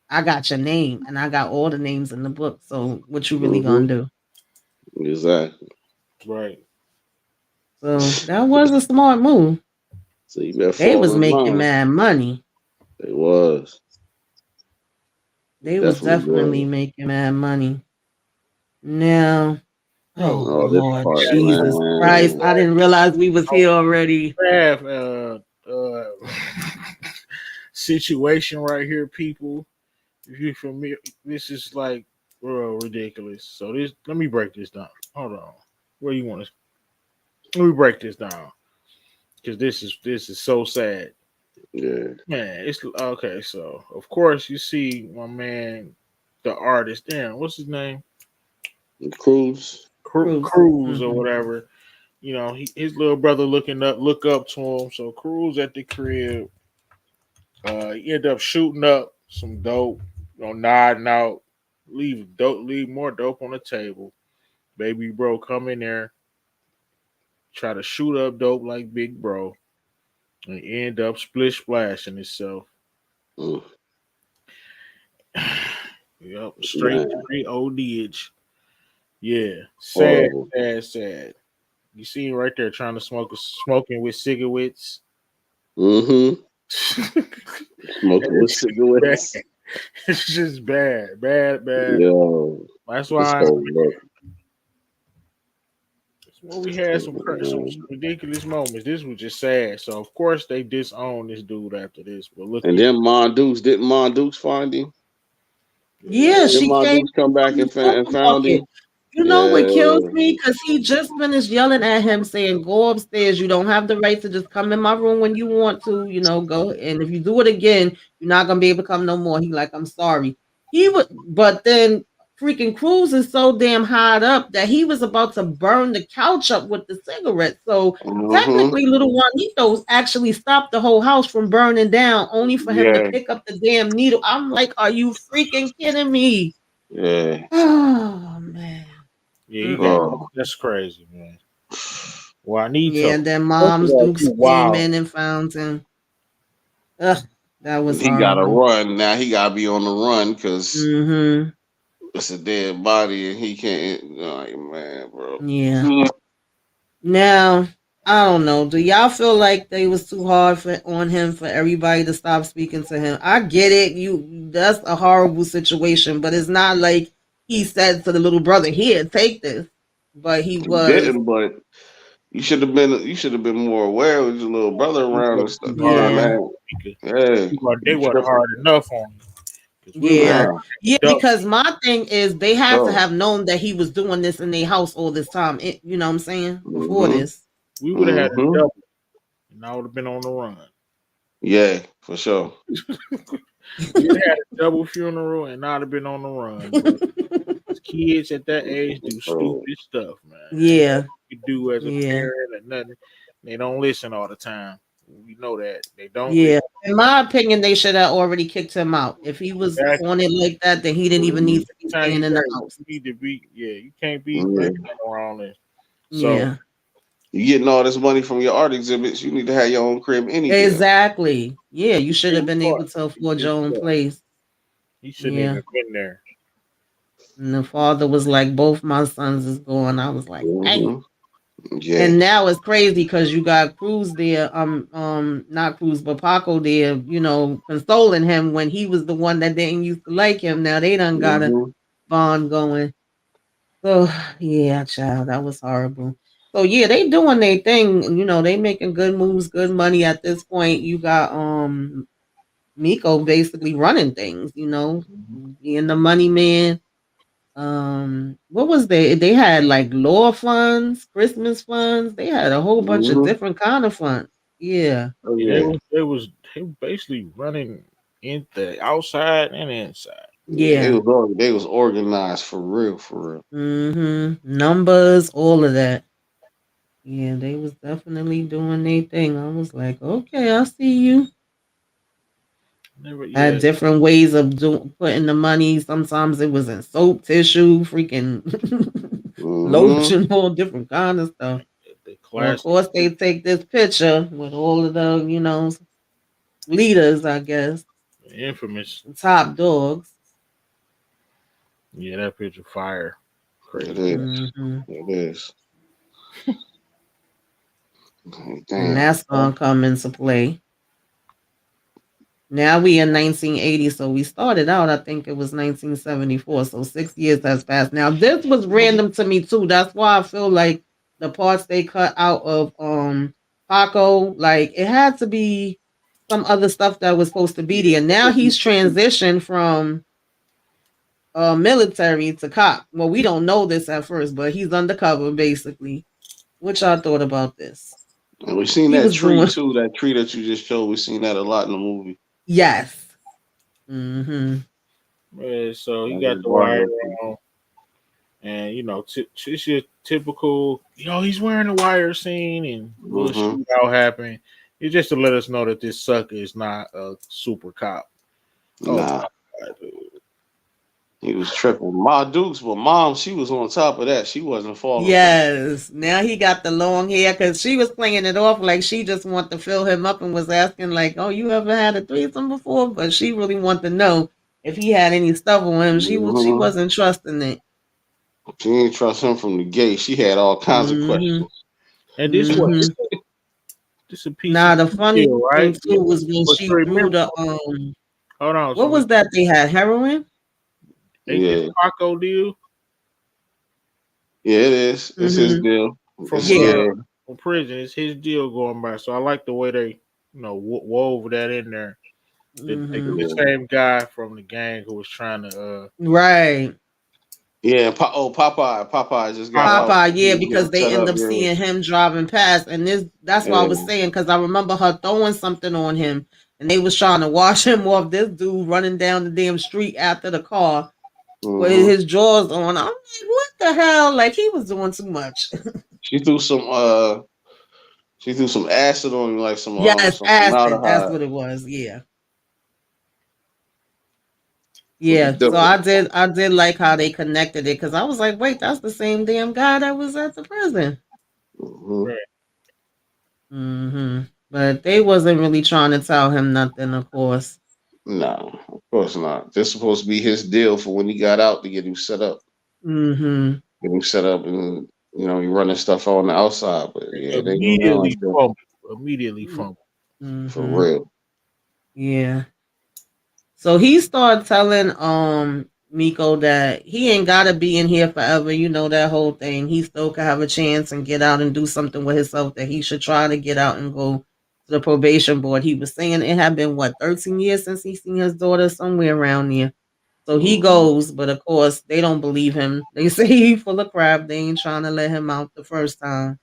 I got your name, and I got all the names in the book. So what you really Hmm. gonna do? Exactly. Right. So that was a smart move. So you better They fall was in making line. mad money. It was. It They was definitely definitely was. making mad money. Now, oh Oh, Oh, this Lord part, Jesus Christ! man. I didn't realize we was here already. have situation right here, people. If you familiar, this is like ridiculous. So this, let me break this down. Hold on. Where you want to? Let me break this down because this is so sad, Yeah. man. It's okay. So of course you see my man, the artist. Damn, what's his name? Cruz. Bruce. Cruz or Hmm. whatever. You know, his little brother look up to him. So Cruz at the crib, he ended up shooting up some dope, nodding out, leave more dope on the table. Baby bro come in there, try to shoot up dope like big bro, and end up splish splashing himself. Mm, Yep, man, straight ODH. Yeah, sad, horrible. sad, sad. You see him right there trying to smoking with cigarettes. Mm-hmm. Smoking with It's just bad. cigarettes. It's just bad, bad, bad. Yo, That's this why whole look. Well, we had some ridiculous moments. This was just sad. So of course they disowned this dude after this. But look And at then Mondukes didn't Mondukes find him? yeah, Yeah, Then she came Mondukes come back from the and found supermarket. him. You know what kills Yeah. me? Because he just finished yelling at him, saying, "Go upstairs. You don't have the right to just come in my room when you want to. You know, go. And if you do it again, you're not gonna be able to come no more." He like, "I'm sorry." He would, but then freaking Cruz is so damn hot up that he was about to burn the couch up with the cigarette. So Mm-hmm. technically, little Juanitos actually stopped the whole house from burning down, only for him to Yeah. pick up the damn needle. I'm like, are you freaking kidding me? Yeah. Oh man. yeah, he got Mm-mm. Oh. that's crazy, man. Well, I need to. Yeah, and then First of Mom's all, Dukes you came wild. in and found him. Ugh, that was He gotta horrible. run. Now he gotta be on the run because Mm-hmm. it's a dead body and he can't. Like, man, bro. Yeah. Now, I don't know. Do y'all feel like they was too hard for on him for everybody to stop speaking to him? I get it. That's a horrible situation, but it's not like he said to the little brother, "Here, take this." But he He was, didn't, but you should have been. You should have been more aware with your little brother He around and wasn't stuff. too Come hard on, on yeah. him man. because Yeah, they you wasn't tripping. hard enough on him. Because we would have Yeah. had Nah, Yeah, to because my thing is they had to sure. have known that he was doing this in their house all this time. You know what I'm saying? Before Mm-hmm. this. we would have had a Mm-hmm. double, and I would have been on the run. Yeah, for sure. We'd have had a double funeral, and I'd have been on the run, boy. Kids at that age do Oh, stupid stuff, man. Ain't nothing Yeah. you can do as a Yeah. parent or nothing. They don't listen all the time. We know that they don't listen. Yeah. In my opinion, they should have already kicked him out. If he was Exactly. on it like that, then he didn't even mm-hmm. need to be Time you staying in the got, house. you need to be, yeah. You can't be Yeah. running around it. So Yeah. You getting all this money from your art exhibits? You need to have your own crib any damn. Exactly. Yeah, you should yeah, have you been right. able to You afford should, your own yeah. place. He shouldn't Yeah. even been there. And the father was like, both my sons is gone. I was like, hey. Mm-hmm. Yeah. And now it's crazy because you got Cruz there, not Cruz, but Paco there, consoling him when he was the one that didn't used to like him. Now they done got a Mm-hmm. bond going. So yeah, child, that was horrible. So yeah, they doing their thing. They making good moves, good money at this point. You got Miko basically running things. Being the money man. What was they had like law funds, Christmas funds. They had a whole bunch of Mm-hmm. different kind of funds. Yeah. Oh Yeah, yeah. they was basically running in the outside and inside. Yeah. Yeah. They was organized for real. For real. Numbers, all of that. Yeah, they was definitely doing their thing. I was like, okay, I see you. Never, Had yeah, different ways of putting the money. Sometimes it was in soap, tissue, freaking Mm-hmm. lotion, all different kind of stuff. the So of classic, course they take this picture with all of the, leaders, I guess, infamous. top dogs. Yeah, that picture fire, It crazy. is. Hmm. It is. And Damn. that's gonna come into play. Now we in 1980, so we started out, I think it was 1974. So 6 years has passed. Now this was random to me too. That's why I feel like the parts they cut out of Paco, like it had to be some other stuff that was supposed to be there. Now he's transitioned from military to cop. Well, we don't know this at first, but he's undercover basically. What y'all thought about this? And we seen He that was tree doing too. That tree that you just showed. We seen that a lot in the movie. yes. Mm-hmm. Yeah, so he That got was the wire barber. on, and it's your typical. He's wearing a wire scene, and a little Mm-hmm. shootout happened. It's just to let us know that this sucker is not a super cop. Oh Nah. my god, dude. He was tripping. Ma Dukes, but mom, she was on top of that. She wasn't falling for him. Yes. Now he got the long hair because she was playing it off like she just wanted to fill him up and was asking like, "Oh, you ever had a threesome before?" But she really wanted to know if he had any stuff on him. She Hmm. wasn't trusting it. She didn't trust him from the gate. She had all kinds of Mm-hmm. questions. And this what Mm-hmm. this a piece of Now the funny steel, thing right? Yeah. too was when But she you threw remember, the hold on. So what was that they had heroin? ain't this Yeah, Paco deal? yeah, it is. It's his Mm-hmm. deal. from Yeah. Yeah, from prison. It's his deal going by. So I like the way they wove that in there. That they Hmm. the yeah, same guy from the gang who was trying to Right. yeah. Popeye just got pop out. Popeye, He yeah, was because getting they set end up. up seeing him driving past, and that's what I was Yeah, saying because I remember her throwing something on him, and they was trying to wash him off. This dude running down the damn street after the car with hmm. his jaws on. I'm like, what the hell? Like he was doing too much. She threw some. She threw some acid on him, like Yes, some acid. That's formaldehyde. what it was. Yeah, It was yeah. So different. I did like how they connected it because I was like, wait, that's the same damn guy that was at the prison. Hmm. right. Hmm. But they wasn't really trying to tell him nothing, of course. No, of course not. This supposed to be his deal for when he got out to get him set up. Hmm. Get him set up, and he running stuff on the outside. But yeah, they ain't nothing Immediately like that fumble. Immediately fumble. for Hmm. real. Yeah. So he started telling Miko that he ain't gotta be in here forever, you know that whole thing. He still could have a chance and get out and do something with himself, that he should try to get out and go to the probation board. He was saying it had been 13 years since he seen his daughter, somewhere around there. So he Hmm. goes, but of course they don't believe him. They say he full of crap. They ain't trying to let him out the first time.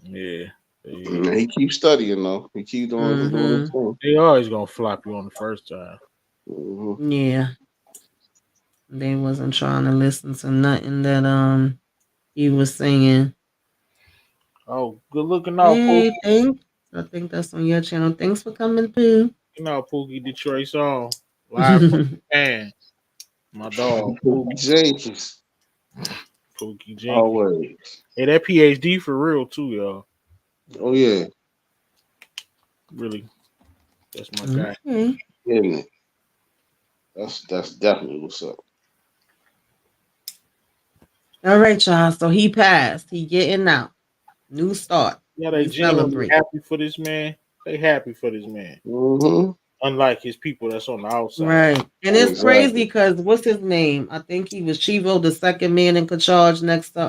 Yeah. They, And he keeps studying though. He keep doing his Hmm. thing. they always gonna flop you on the first time. Hmm. Yeah. They wasn't trying to listen to nothing that he was saying. Oh, good looking out, Pookie. Hey, thanks. I think that's on your channel. Thanks for coming through. You know Pookie Detroit song. Live from Japan. My dog, Pookie. Jenkins, Pookie Jenkins. always. Hey, that PhD for real too, y'all. Oh yeah, Really, that's my guy. Okay. isn't it? That's definitely what's up. All right, y'all. So he passed. He getting out. New start. Yeah, they We genuinely celebrate. happy for this man. They happy for this man. Hmm. Unlike his people that's on the outside. Right. And it's crazy Exactly. because what's his name? I think he was Chivo, the second man in charge next to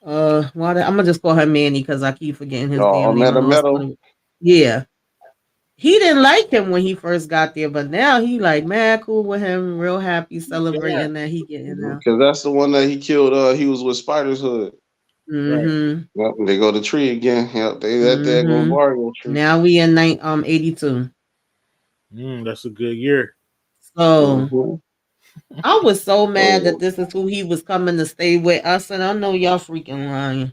I'm gonna just call her Manny because I keep forgetting his damn name. I lost Metal. it. Yeah. He didn't like him when he first got there, but now he like mad cool with him, real happy, Yeah, celebrating that he getting out. Because that's the one that he killed. He was with Spider's Hood. right. Mm-hmm. Yep, they go to tree again. Yep, they that there go Mm-hmm. Mario tree. Now we in 82. That's a good year. So Hmm. I was so mad that Oh this is who he was coming to stay with. I said, I know y'all freaking lying.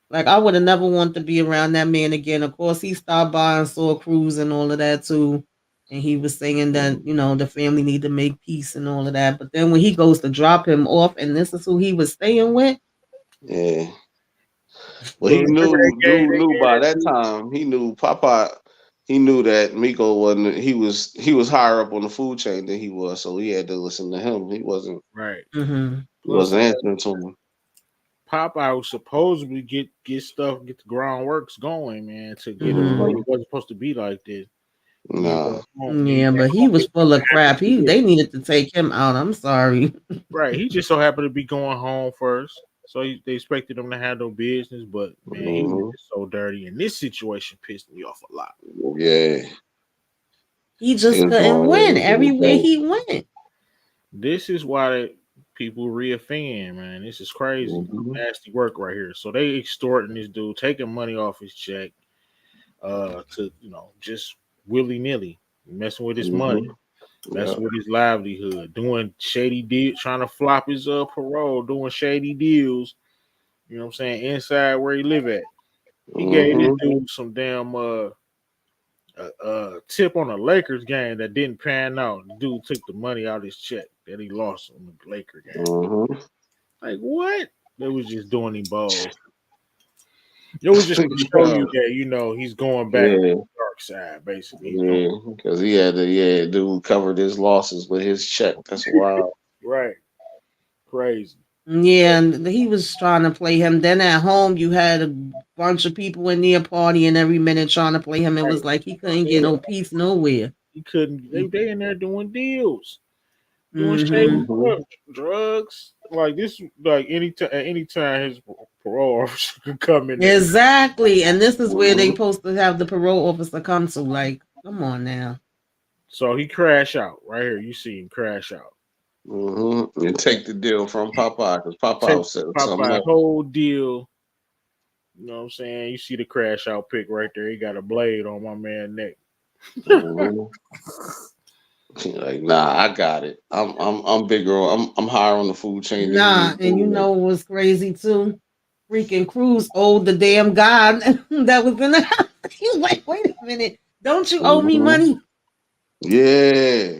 Like I would have never wanted to be around that man again. Of course, he stopped by and saw Cruz and all of that too. And he was saying yeah. that, the family need to make peace and all of that. But then when he goes to drop him off and this is who he was staying with. Yeah. Well, But he remember knew they gave by that that dude time. He knew Papa. He knew that Miko wasn't. He was higher up on the food chain than he was, so he had to listen to him. He wasn't. right. Mm-hmm. He Plus wasn't answering to him. Popeye was supposedly get stuff, get the groundworks going, man, to get him. But Mm-hmm. it wasn't supposed to be like this. He Nah. Yeah, back but he home. was He full of happened crap. to be They needed to take him out. I'm sorry. right. He just so happened to be going home first. So they expected him to handle business, but man, he was Hmm. just so dirty. And this situation pissed me off a lot. Yeah. He He just was couldn't going. Yeah, he win was doing everywhere things. he went. This is why people reoffend, man. This is crazy. Hmm. Nasty work right here. So they extorting this dude, taking money off his check, to just willy nilly, messing with his money, Hmm. Yeah. messing with his livelihood, doing shady deals, trying to flop his parole, doing shady deals. You know what I'm saying? Inside where he live at. He gave this Hmm. dude some damn tip on a Lakers game that didn't pan out. The dude took the money out of his check that he lost on the Laker game. Hmm. Like what? They was just doing him balls. It was just to show you that he's going back to Yeah. the dark side. Basically, he's going Yeah. Because he had to. Yeah, dude covered his losses with his check. That's wild. right, crazy. Yeah, and he was trying to play him. Then at home, you had a bunch of people in there partying every minute trying to play him. It Right. was like he couldn't get Yeah, no peace nowhere. he couldn't. They in there doing deals. doing shady Mm-hmm. Mhm. drugs. Like this, like any time his parole officer could come in there. Exactly. And this is where they Mhm. supposed to have the parole officer come to. Like, come on now. So he crash out right here. You see him crash out. And take the deal from Popeye because Take Popeye said something Popeye else. whole deal. You know what I'm saying? You see the crash out pic right there. He got a blade on my man neck. Mhm. Like, nah, I got it. I'm bigger. I'm higher on the food chain than he is. Nah, and you know what's crazy too? Freaking Cruz owed the damn guy that was in the house. He was like, wait a minute, don't you owe me Mhm. money? Yeah.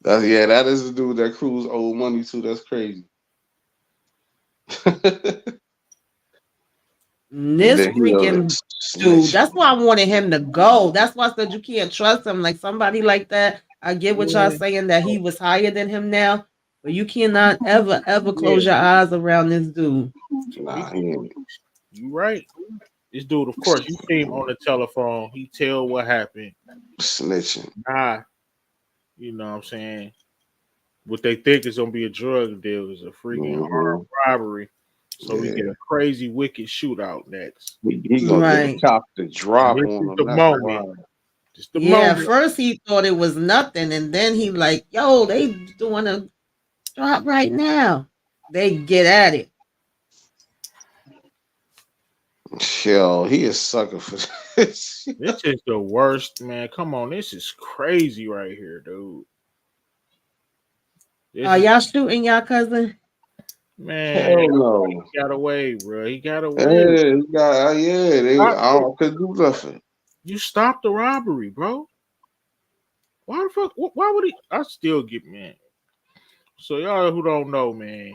That is the dude that Cruz owe money to. That's crazy. And This then he freaking dude, snitch. that's why I wanted him to go. That's why I said you can't trust him. Like somebody like that, I get what y'all Yeah, saying that he was higher than him now, but you cannot ever, ever yeah. close your eyes around this dude. He, Nah, he ain't you right. This dude, of course, you see him on the telephone. He tell what happened. snitching. Nah, you know what I'm saying? What they think is gonna be a drug deal is a freaking Hmm. armed robbery. So we get Yeah, a crazy wicked shootout next. he gonna get the Right. cop to And drop this on is him. the That's moment. wild. Just the Yeah, at moment. first he thought it was nothing, and then he like, yo, they doing a drop right now. They get at it. Yo, he is sucker for this. This is the worst, man. Come on, this is crazy right here, dude. This is Y'all shooting y'all cousin? man. Hell no. He got away, bro. He got away. Yeah, Stop I it. don't could do nothing. You stopped the robbery, bro. Why the fuck? Why would he? I still get man. So y'all who don't know, man,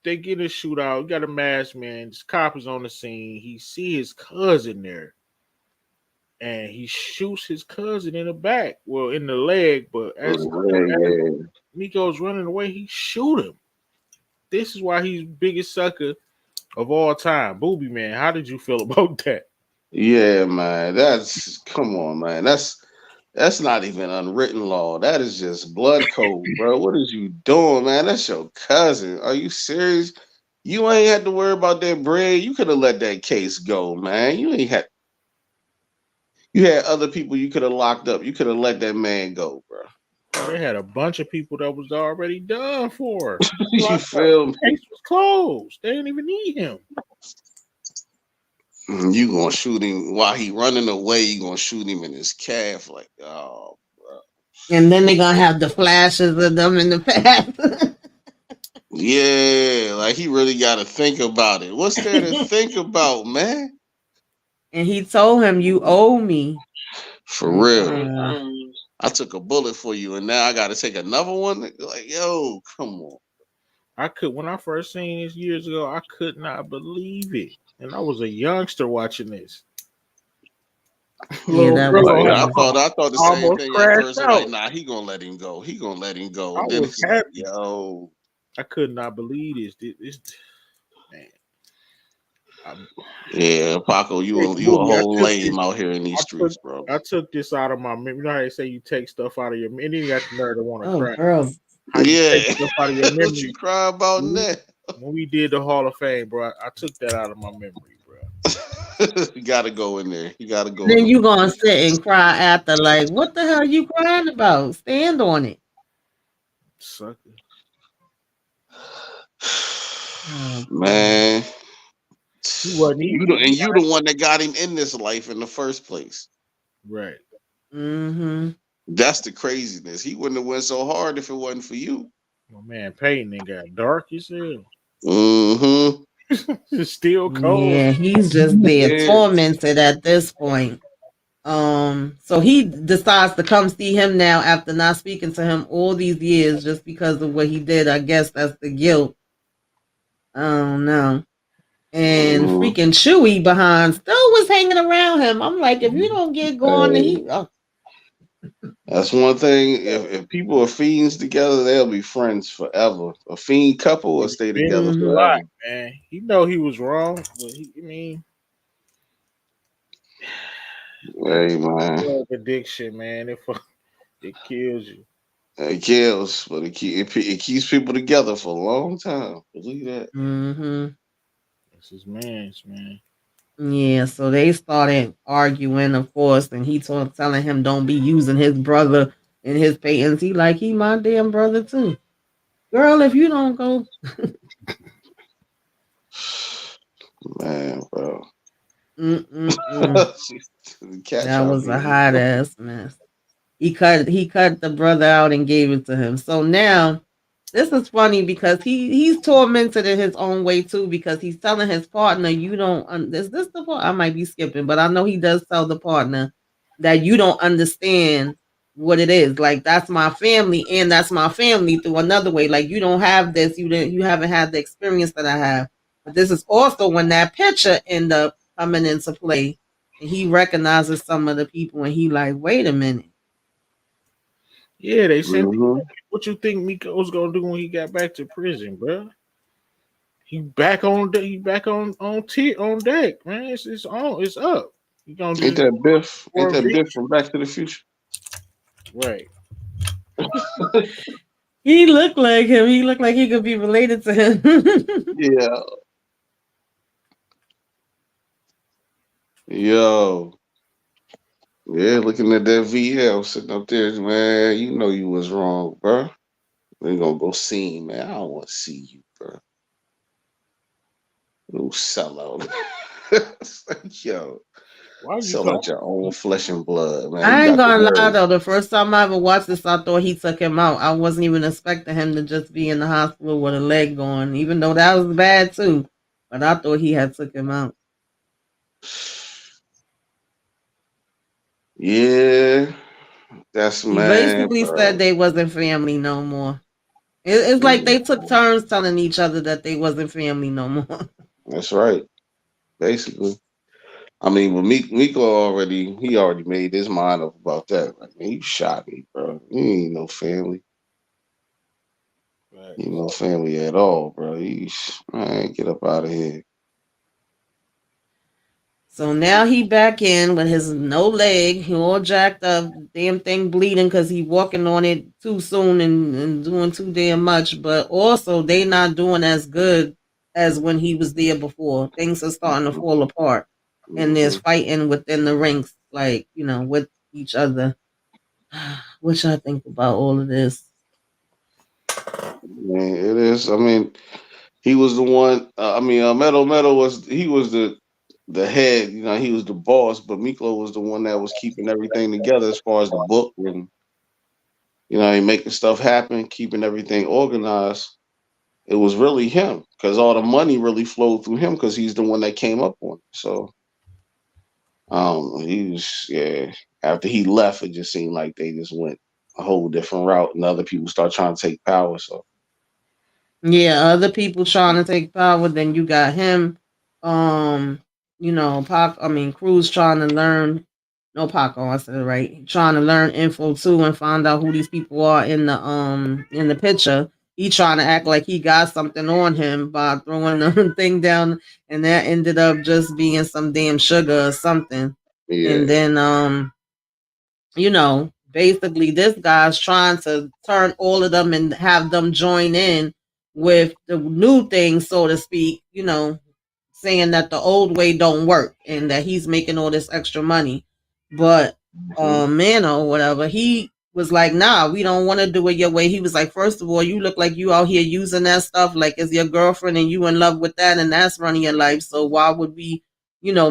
they get a shootout. Got a masked man. This cop is on the scene. He see his cousin there, and he shoots his cousin in the back, well, in the leg. But as Yeah, Nico's running away, he shoot him. This is why he's biggest sucker of all time. Booby man, how did you feel about that? yeah, man. That's come on, man. That's not even unwritten law. That is just blood code, bro. What is you doing, man? That's your cousin. Are you serious? You ain't had to worry about that bread. You could have let that case go, man. You had other people you could have locked up. You could have let that man go, bro. They had a bunch of people that was already done for. You Locked up. feel me? The case was closed. They didn't even need him. You gonna shoot him while he running away, you gonna shoot him in his calf, like, oh, bro. And then they're gonna have the flashes of them in the past. Yeah, like he really gotta think about it. What's there to think about, man? And he told him, "You owe me." For real. Uh, I took a bullet for you and now I gotta take another one. Like, yo, come on. I could when I first seen this years ago, I could not believe it. And I was a youngster watching this. yeah, Little that was Rillo Like had crazy. I thought the same almost thing at crashed first. I'm like, out. nah, he gonna let him go. He gonna let him go. I And then was it's like, happy. yo, I could not believe this. This man. I, yeah, Paco, hey, you a Booby, whole lame out here in these I took streets, bro. I took this out of my memory. You know how they say you take stuff out of your memory, and then you got the nerve to want to Oh, cry. girl. How you take Yeah. stuff out of your What you memory. cry about When now? we did the Hall of Fame, bro, I took that out of my memory, bro. You gotta go in there. You gotta go in Then there. you gonna sit and cry after, like, what the hell you crying about? Stand on it. Sucker. Oh, God. Man, He wasn't even you the one that got him in this life in the first place. right. Mm-hmm. That's the craziness. He wouldn't have went so hard if it wasn't for you. My man Peyton then got dark as hell. Mm-hmm. It's still cold. Yeah, he's just there Yeah. tormented at this point. So he decides to come see him now after not speaking to him all these years just because of what he did. I guess that's the guilt. I don't know. And Mhm. freaking Chewy behind still was hanging around him. I'm like, if you don't get gone, then Hey, he. Oh, that's one thing. If people are fiends together, they'll be friends forever. A fiend couple will stay Been together through a mm-hmm. lot, forever. man. He know he was wrong, but I mean, that Hey man. drug addiction, man, it kills you. It kills, but it keeps people together for a long time. Believe that. Mm-hmm. That's his man's man. Yeah, so they started arguing, of course, and he told telling him don't be using his brother in his payings. He like he my damn brother too. Girl, if you don't go, Man, bro. mm-mm-mm. Catch That out was a here. hot ass mess. He cut the brother out and gave it to him. So now this is funny because he's tormented in his own way too because he's telling his partner you don't is this the part I might be skipping but I know he does tell the partner that you don't understand what it is like that's my family and that's my family through another way like you don't have this you haven't had the experience that I have but this is also when that picture end up coming into play and he recognizes some of the people and he like wait a minute. Yeah, they sent. Hmm. What you think Miko was gonna do when he got back to prison, bro? He back on. He back on deck, man. It's on. It's up. He gonna Ain't just that Biff? Ain't for a that V. Biff from Back to the Future? Right. He looked like him. He looked like he could be related to him. Yeah. Yo. Yeah, looking at that VL sitting up there, man. You know you was wrong, bro. We gonna go see him, man. I don't want to see you, bro. No sellout. It's like, yo, Why you sell call? out your own flesh and blood, man. You I ain't got the gonna lie nerve. though. The first time I ever watched this, I thought he took him out. I wasn't even expecting him to just be in the hospital with a leg gone, even though that was bad too. But I thought he had took him out. Yeah, that's He man, basically said bro. they wasn't family no more. It's like they took Mhm. turns telling each other that they wasn't family no more. That's right. Basically, I mean, with Miko already, he already made his mind up about that. Like, man, you shot me, bro. You ain't no family. You ain't Facts. no family at all, bro. Man, get up out of here. So now he back in with his no leg, he all jacked up, damn thing bleeding because he walking on it too soon and doing too damn much. But also they not doing as good as when he was there before. Things are starting to Hmm. fall apart, and there's Hmm. fighting within the ranks, like with each other. What y'all think about all of this? Man, it is. I mean, he was the one. I mean, Meadow was he was the head. You know, he was the boss, but Miklo was the one that was keeping everything together as far as the book and he making stuff happen, keeping everything organized. It was really him because all the money really flowed through him because he's the one that came up on it. So he was yeah. After he left, it just seemed like they just went a whole different route, and other people start trying to take power. So Yeah, other people trying to take power. Then you got him. Um, Pac. I mean, Cruz trying to learn. No, Paco. I said it right. Trying to learn info too and find out who these people are in the picture. He trying to act like he got something on him by throwing the thing down, and that ended up just being some damn sugar or something. And yeah. then basically this guy's trying to turn all of them and have them join in with the new thing, so to speak, saying that the old way don't work and that he's making all this extra money. But Hmm. man or whatever, he was like, nah, we don't want to do it your way. He was like, first of all, you look like you out here using that stuff like it's your girlfriend and you in love with that and that's running your life. So why would we,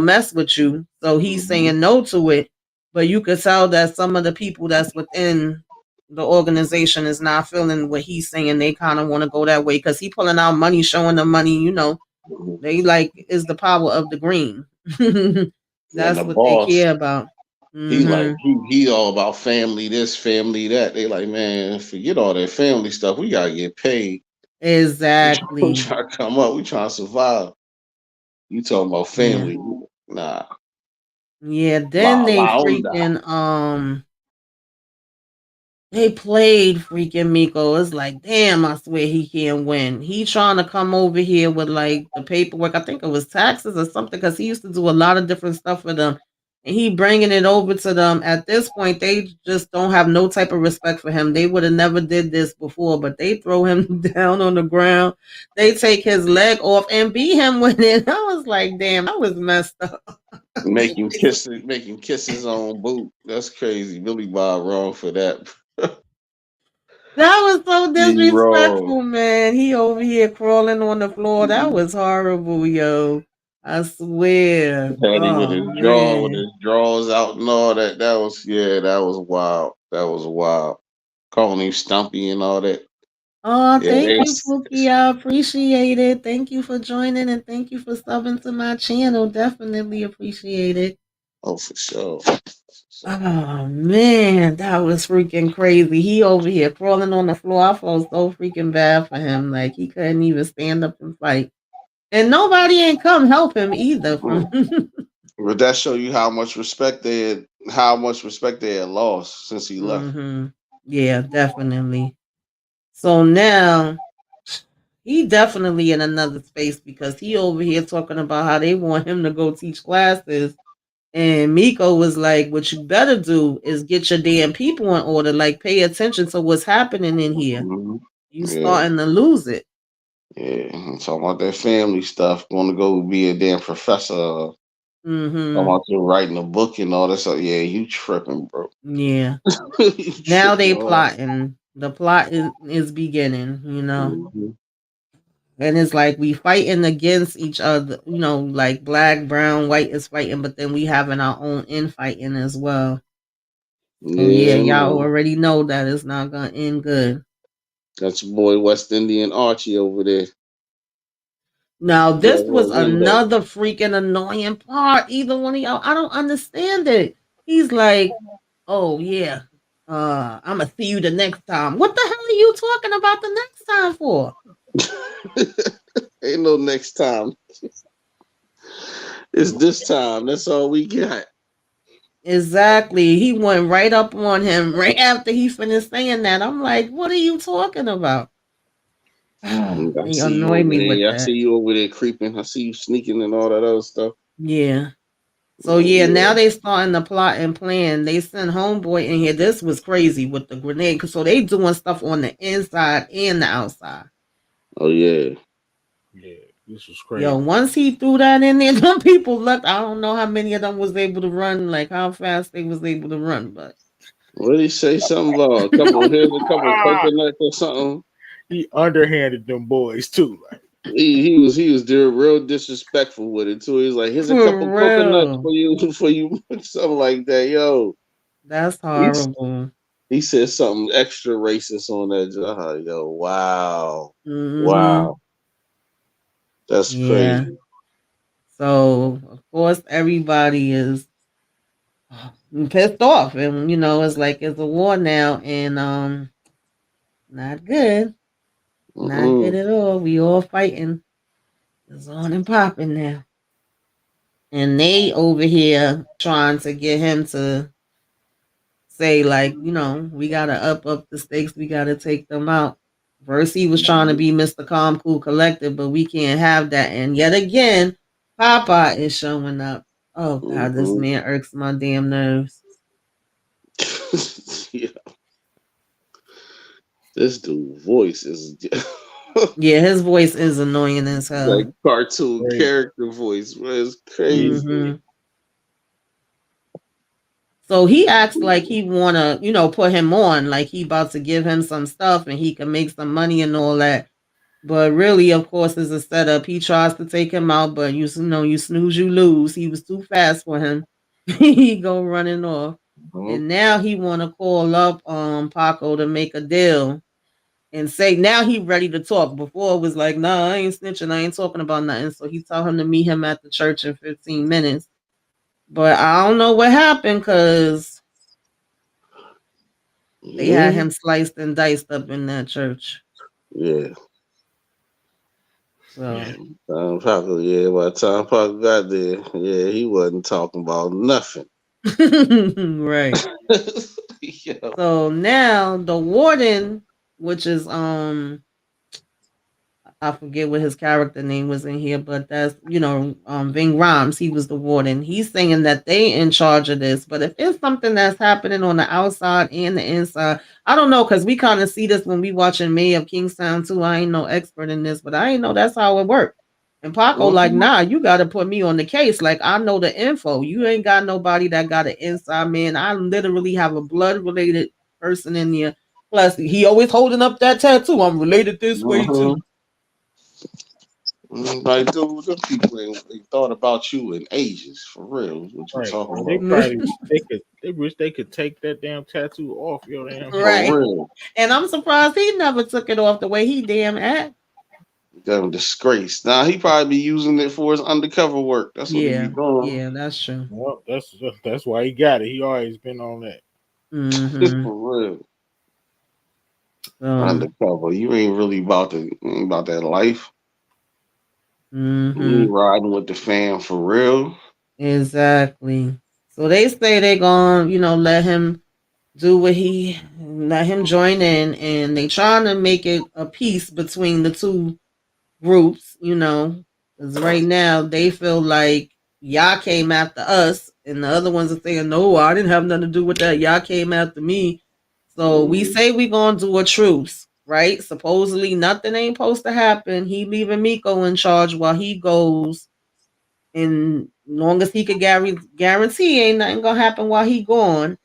mess with you? So he's Hmm. saying no to it, but you could tell that some of the people that's within the organization is not feeling what he's saying. They kind of want to go that way because he pulling out money, showing them money. They like is the power of the green. And That's the what they boss, care about. he like Hmm. he all about family this, family that. They like, man, forget all that family stuff. We gotta get paid. We Exactly. trying to come up. We trying to survive. You talking about Yeah. family? Nah, Yeah. la Then they la onda. freaking they played freaking Miko. It's like, damn, I swear he can't win. He trying to come over here with like the paperwork. I think it was taxes or something because he used to do a lot of different stuff for them. and he bringing it over to them. At this point, they just don't have no type of respect for him. They would have never did this before, but they throw him down on the ground. They take his leg off and beat him with it. I was like, damn, I was messed up. Make him kiss his own boot. That's crazy. Billy Bob wrong for that. That was so He wrong. disrespectful, man. He over here crawling on the floor. That was horrible, yo. I swear. Had him Oh with man. his drawers out and all that. That was yeah, that was wild. That was wild. Calling him Stumpy and all that. Oh, Yeah, thank they you, Pookie. I appreciate it. Thank you for joining and thank you for subbing to my channel. Definitely appreciate it. oh for sure. So, Oh man, that was freaking crazy. He over here crawling on the floor. I felt so freaking bad for him. Like he couldn't even stand up and fight. And nobody ain't come help him either from but that show you how much respect they had lost since he left. hmm. Yeah, definitely. So now he definitely in another space because he over here talking about how they want him to go teach classes. And Miko was like, what you better do is get your damn people in order. Like pay attention to what's happening in here. Mhm. You Yeah, starting to lose it. yeah. I'm talking about that family stuff. Going to go be a damn professor. Talking Mm-hmm. about you writing a book and all that stuff. Yeah, you tripping, bro. Yeah. you Now tripping they hard. plotting. The plot is beginning, you know. Mhm. And it's like we fighting against each other, you know, like black, brown, white is fighting, but then we having our own infighting as well. So yeah, Yeah, y'all man. already know that it's not gonna end good. That's your boy West Indian Archie over there. Now Got this was window. another freaking annoying part. Either one of y'all, I don't understand it. He's like, "Oh yeah, I'm gonna see you the next time." What the hell are you talking about the next time for? Ain't no next time. It's this time. That's all we got. Exactly. He went right up on him right after he finished saying that. I'm like, "What are you talking about?" I He see you annoyed over me with there. I see that. you over there creeping. I see you sneaking and all that other stuff. Yeah. So Like, yeah, yeah. now they starting to plot and plan. They sent homeboy in here. This was crazy with the grenade. So they doing stuff on the inside and the outside. Oh yeah. Yeah, this was Yo, crazy. once he threw that in there, some people left. I don't know how many of them was able to run, like how fast they was able to run, but What did he say? Something about here's a couple of Ah, coconuts or something. he underhanded them boys too. Like, He was doing real disrespectful with it too. He's like, here's a couple for coconuts real, for you for you something like that. Yo. that's He horrible. he said something extra racist on that. Yo, wow. Hmm. Wow. That's Yeah. crazy. So of course everybody is pissed off, and it's like it's a war now, and not good, not good Mm-mm. at all. We all fighting. It's on and popping now, and they over here trying to get him to say like, we gotta up the stakes. We gotta take them out. First, he was trying to be Mr. Calm, Cool, Collective, but we can't have that. And yet again, Papa is showing up. Oh God, this Mm-mm. man irks my damn nerves. Yeah, this dude voice is Yeah, his voice is annoying as like hell. cartoon crazy. character voice. Bro. It's crazy. Hmm. So he acts like he wanna, put him on, like he about to give him some stuff and he can make some money and all that. But really, of course, it's a setup. He tries to take him out, but you snooze, you lose. He was too fast for him. He go running off, Mhm. and now he want to call up Paco to make a deal and say now he ready to talk. Before it was like, nah, I ain't snitching. I ain't talking about nothing. So he told him to meet him at the church in 15 minutes. But I don't know what happened because they had Yeah, him sliced and diced up in that church. yeah. So Yeah, by the time Parker got there, yeah, he wasn't talking about nothing. right. Yeah. So now the warden, which is I forget what his character name was in here, but that's Ving Rhames. He was the warden. He's saying that they in charge of this, but if it's something that's happening on the outside and the inside, I don't know because we kind of see this when we watching May of Kingstown too. I ain't no expert in this, but I ain't know that's how it worked. And Paco like, Mhm. nah, you got to put me on the case. Like I know the info. You ain't got nobody that got an inside man. I literally have a blood related person in there. Plus, he always holding up that tattoo. I'm related this way Mhm. too. Like, dude, them people ain't thought about you in ages, for real. What you Right. talking Well, they about? probably they wish they could take that damn tattoo off your damn head. For Right. real. And I'm surprised he never took it off the way he damn act. Damn disgrace. Now he probably be using it for his undercover work. That's what he be Yeah. doing. Yeah, that's true. Well, that's why he got it. He always been on that. Mm-hmm. For real. So, Undercover. You ain't really about that life. You mm-hmm. ain't riding with the fam for real. Exactly. So they say they gonna, let him do what he let him join in, and they trying to make it a peace between the two groups, because right now they feel like y'all came after us, and the other ones are saying, no, I didn't have nothing to do with that. Y'all came after me. So we Mhm. say we gonna do a truce, right? Supposedly nothing ain't supposed to happen. He leaving Miko in charge while he goes, and long as he could guarantee ain't nothing gonna happen while he gone.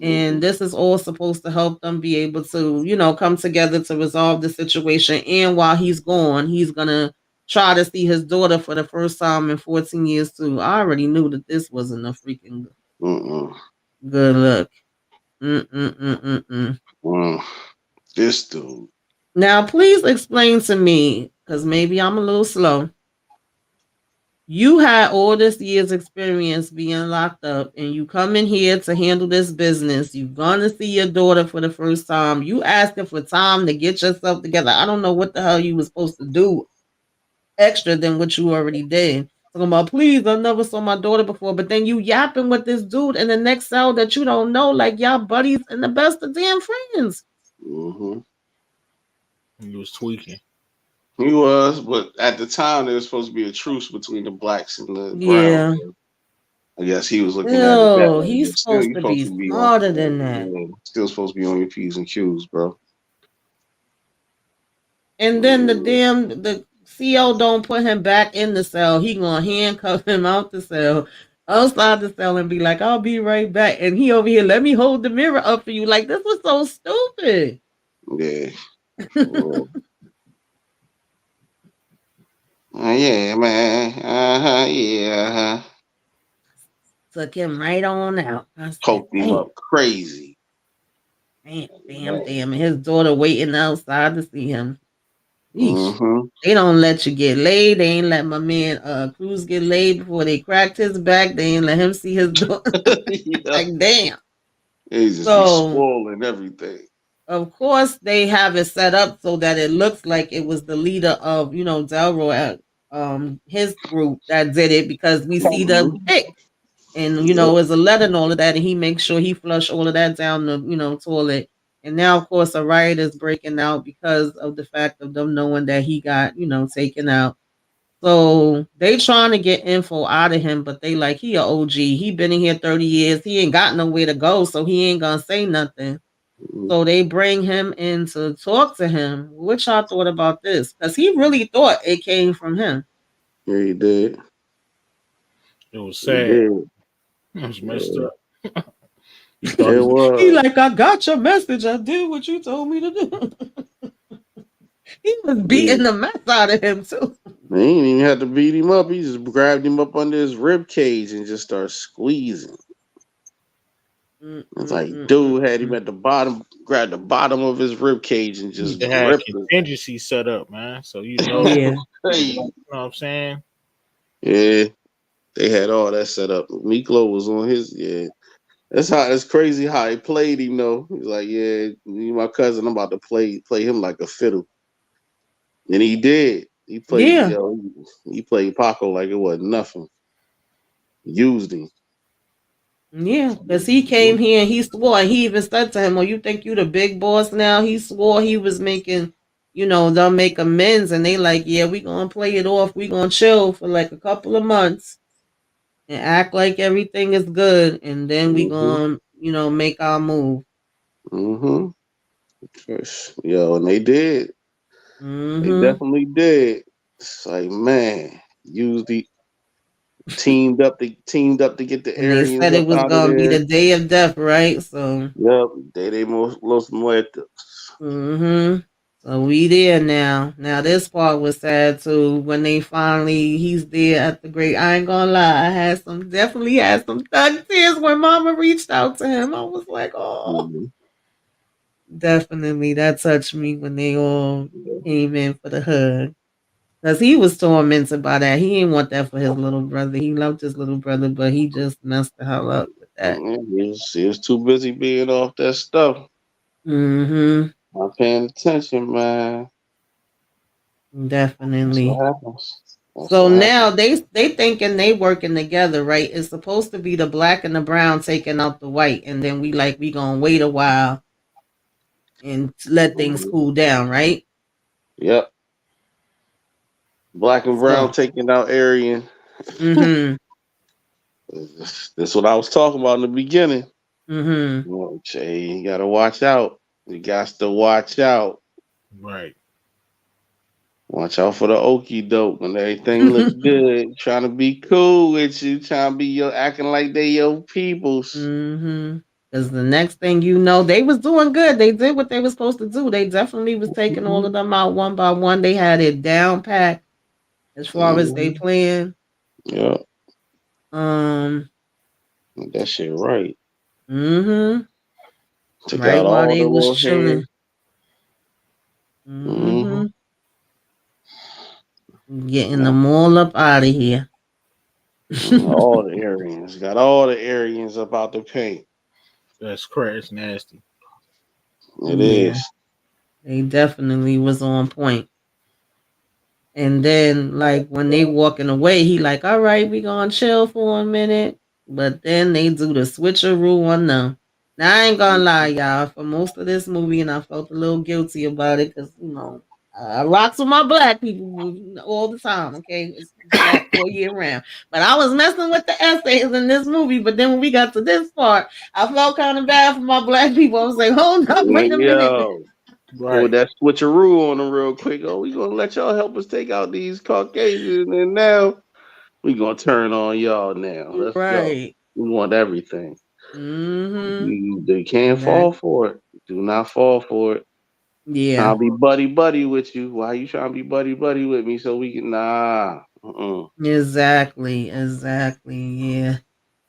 And Mhm. this is all supposed to help them be able to, come together to resolve the situation. And while he's gone, he's gonna try to see his daughter for the first time in 14 years too. I already knew that this wasn't a freaking Mm-mm. good look. Mm-mm-mm-mm-mm. Mm. This dude. Now, please explain to me, because maybe I'm a little slow. You had all this years experience being locked up, and you come in here to handle this business. You're gonna see your daughter for the first time. You asking for time to get yourself together. I don't know what the hell you was supposed to do extra than what you already did. Talking about, please, I never saw my daughter before, but then you yapping with this dude in the next cell that you don't know, like y'all buddies and the best of damn friends. Hmm. He was tweaking. He was, but at the time there was supposed to be a truce between the blacks and the browns. Yeah. I guess he was looking at it that Ew, way. he's But still, supposed you to supposed be to be on. smarter than that. Yeah, still supposed to be on your p's and q's, bro. And then Mm. the CO don't put him back in the cell. He gonna handcuff him out the cell, outside the cell, and be like, "I'll be right back." And he over here, let me hold the mirror up for you. Like this was so stupid. Yeah, for real. Yeah, man. Yeah. Took him right on out. I said, Poked him "Damn, up crazy. damn, damn, Man. damn." And his daughter waiting outside to see him. Yeesh. Mm-hmm. They don't let you get laid. They ain't let my man Cruz get laid before they cracked his back. They ain't let him see his daughter. Yeah. Like damn. He just be So spoiling everything. of course they have it set up so that it looks like it was the leader of Delroy, his group that did it, because we see the Mm-hmm. pic, and Yep. it's a letter and all of that, and he makes sure he flush all of that down the toilet. And now of course a riot is breaking out because of the fact of them knowing that he got taken out. So they trying to get info out of him, but they like, he a OG, he been in here 30 years, he ain't got nowhere to go, so he ain't gonna say nothing. Mm-hmm. So they bring him in to talk to him. What y'all thought about this? Because he really thought it came from him. Yeah, he did. It was He sad. did. It was messed Yeah. up. He thought It it He was. like, I got your message. I did what you told me to do. He was Yeah. beating the mess out of him too. He ain't even had to beat him up. He just grabbed him up under his rib cage and just started squeezing. Mm, It's mm, like mm, mm, dude had him mm. at the bottom, grabbed the bottom of his rib cage and need just to have gripped it. contingency set up, man. So Yeah. you Crazy. know what I'm saying? Yeah, they had all that set up. Miklo was on his. Yeah, that's crazy how he played him though. He's like, yeah, me and my cousin, I'm about to play him like a fiddle, and he did. He played, Yeah. he played Paco like it wasn't nothing. Used him. Yeah. Because he came here and he swore, and he even said to him, "Oh, you think you the big boss now?" He swore he was making they'll make amends and they like, yeah, we gonna play it off. We gonna chill for like a couple of months and act like everything is good, and then we Mm-hmm. gonna, make our move. Mm-hmm. Yo, and they did. They Mm-hmm. definitely did. It's like, man, use the teamed up to get the And they Aryans said it up was out of gonna be there. the day of death, right? So, Yep, de los muertos. mm-hmm. So we there now. Now this part was sad too. When they finally he's there at the great. I ain't gonna lie. I had some definitely had some thug tears when Mama reached out to him. I was like, oh, Mhm. definitely that touched me when they all came in for the hug. Cause he was tormented by that. He didn't want that for his little brother. He loved his little brother, but he just messed the hell up with that. He was too busy being off that stuff. Mm-hmm. Not paying attention, man. That's Definitely. what happens. That's So what now happens. they thinking they working together, right? It's supposed to be the black and the brown taking out the white, and then we gonna wait a while and let things Mhm. cool down, right? Yep. Black and brown So, taking out Aryan. mm-hmm, That's what I was talking about in the beginning. mm-hmm. Jay, you gotta watch out. You got to watch out. Right. Watch out for the okie doke when everything look good. Trying to be cool with you, trying to be your acting like they your peoples. Mm-hmm. Because the next thing you know, they was doing good. They did what they was supposed to do. They definitely was taking all Mm-hmm. of them out one by one. They had it down packed as far as they Mm-hmm. plan. Yeah, Um, that shit right. mm-hmm. Took Right out while all they the was little hair. chilling. Mm-hmm. Mm-hmm. Getting them all up out of here. All the Aryans. Got all the Aryans up out the paint. That's crazy. It's nasty. It Yeah, is. they definitely was on point. And then, like, when they walking away, he like, all right, we gonna chill for a minute. But then they do the switcheroo on them. Now, I ain't gonna lie, y'all, for most of this movie, and I felt a little guilty about it, because, I rocks with my black people all the time, okay? It's black all year round. But I was messing with the essays in this movie, but then when we got to this part, I felt kind of bad for my black people. I was like, hold up, wait a minute. Yo. With Right. that switcheroo on them real quick. Oh, we gonna let y'all help us take out these Caucasians, and now we gonna turn on y'all. Now let's go. Right. We want everything. Mm-hmm. They can't fall Exactly. for it. Do not fall for it. Yeah. Trying to be buddy buddy with you. Why you trying to be buddy buddy with me so we can nah? Exactly. Exactly. Yeah.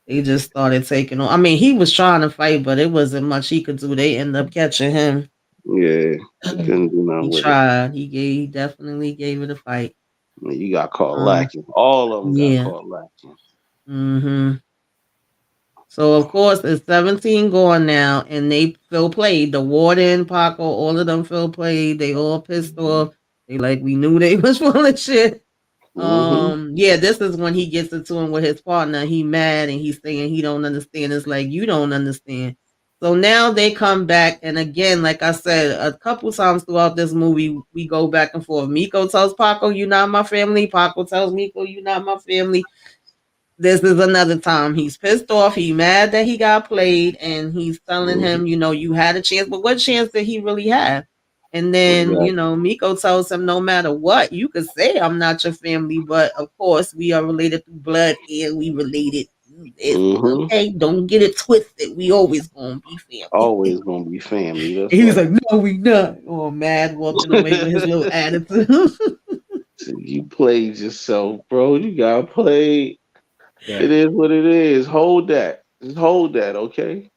They just started taking on. I mean, he was trying to fight, but it wasn't much he could do. They end up catching him. Yeah, you couldn't do nothing He with it. tried. He definitely gave it a fight. You got caught Um. lacking. All of them got Yeah. caught lacking. Mm-hmm. So of course it's 17 gone now, and they feel played. The warden, Paco, all of them feel played. They all pissed off. They like we knew they was full of shit. Mm-hmm. Yeah, this is when he gets into him with his partner. He mad and he's saying he don't understand. It's like you don't understand. So now they come back, and again, like I said, a couple times throughout this movie, we go back and forth. Miko tells Paco, "You not my family." Paco tells Miko, "You not my family." This is another time he's pissed off. He mad that he got played, and he's telling Mm-hmm. him, you had a chance, but what chance did he really have? And then, Exactly. Miko tells him, no matter what, you could say I'm not your family, but of course we are related through blood and we related through this. Mm-hmm. Okay, don't get it twisted. We always gonna be family. Always gonna be family. That's He was right. like, no, we not. Oh, mad, walking away with his little attitude. You played yourself, bro. You got played. It That. is what it is. Hold that. Just hold that, okay?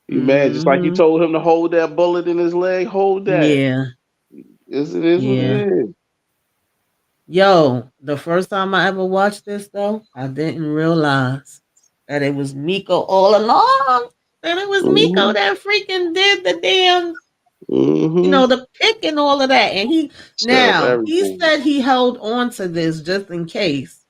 You mad? Just like you hmm told him to hold that bullet in his leg. Hold that. Yeah, It is what yeah. it is. Yo, the first time I ever watched this though, I didn't realize that it was Miko all along. That it was Miko Mm-hmm. that freaking did the damn, Mm-hmm. the pick and all of that. And Set up he everything. said he held on to this just in case.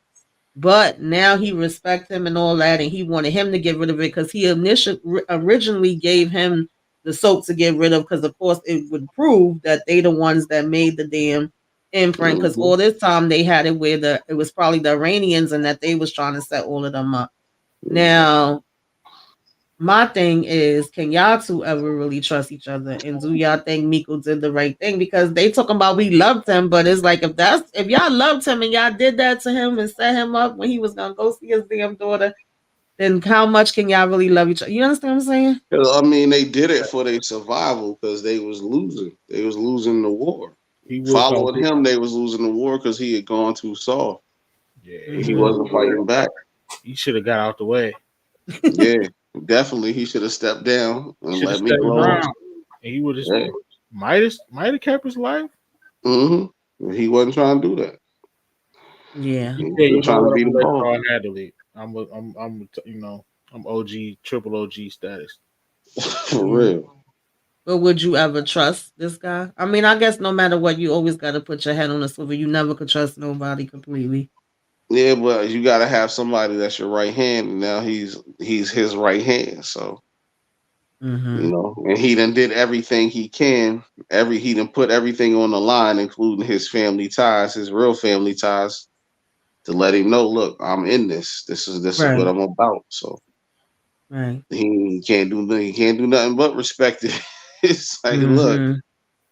But now he respects him and all that, and he wanted him to get rid of it because he originally gave him the soap to get rid of, because of course it would prove that they the ones that made the damn imprint. Because Mm-hmm. all this time they had it where it was probably the Iranians and that they was trying to set all of them up. Now my thing is, can y'all two ever really trust each other? And do y'all think Miko did the right thing? Because they talking about we loved him, but it's like if y'all loved him and y'all did that to him and set him up when he was gonna go see his damn daughter, then how much can y'all really love each other? You understand what I'm saying? 'Cause, I mean, they did it for their survival because they was losing. They was losing the war. He was gonna Following get. him, they was losing the war because he had gone too soft. Yeah, He Hmm. wasn't fighting back. he should have got out the way. Yeah, definitely. He should have stepped down He and should have let stepped Miko. down, and he would have Yeah. might have kept his life. He wasn't trying to do that. Yeah. He He said, was "You know trying to what? be I'm the gonna let boss. y'all handle it. I'm OG, triple OG status." For Yeah. real. But would you ever trust this guy? I mean, I guess no matter what, you always got to put your head on a swivel. You never could trust nobody completely. Yeah, but you got to have somebody that's your right hand. And now he's his right hand. So Hmm. and he done did everything he can. He done put everything on the line, including his family ties, his real family ties, to let him know, look, I'm in this. This is what Right. I'm about. So Right. he can't do nothing but respect it. It's like, look, Hmm.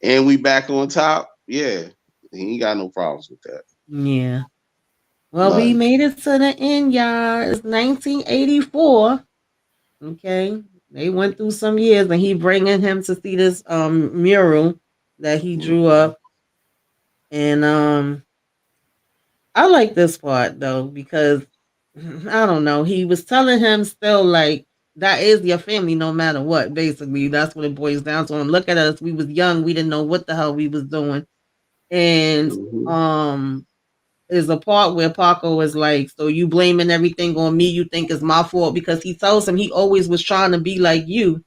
and we back on top. Yeah, he ain't got no problems with that. Yeah. Well, we None. made it to the end, y'all. It's 1984. Okay. They went through some years, and he bringing him to see this mural that he drew Mhm. up. And I like this part though because I don't know. He was telling him still like that is your family no matter what. Basically, that's what it boils down to. And look at us. We was young. We didn't know what the hell we was doing. And Mhm. um is a part where Paco is like, so you blaming everything on me, you think it's my fault, because he tells him he always was trying to be like you.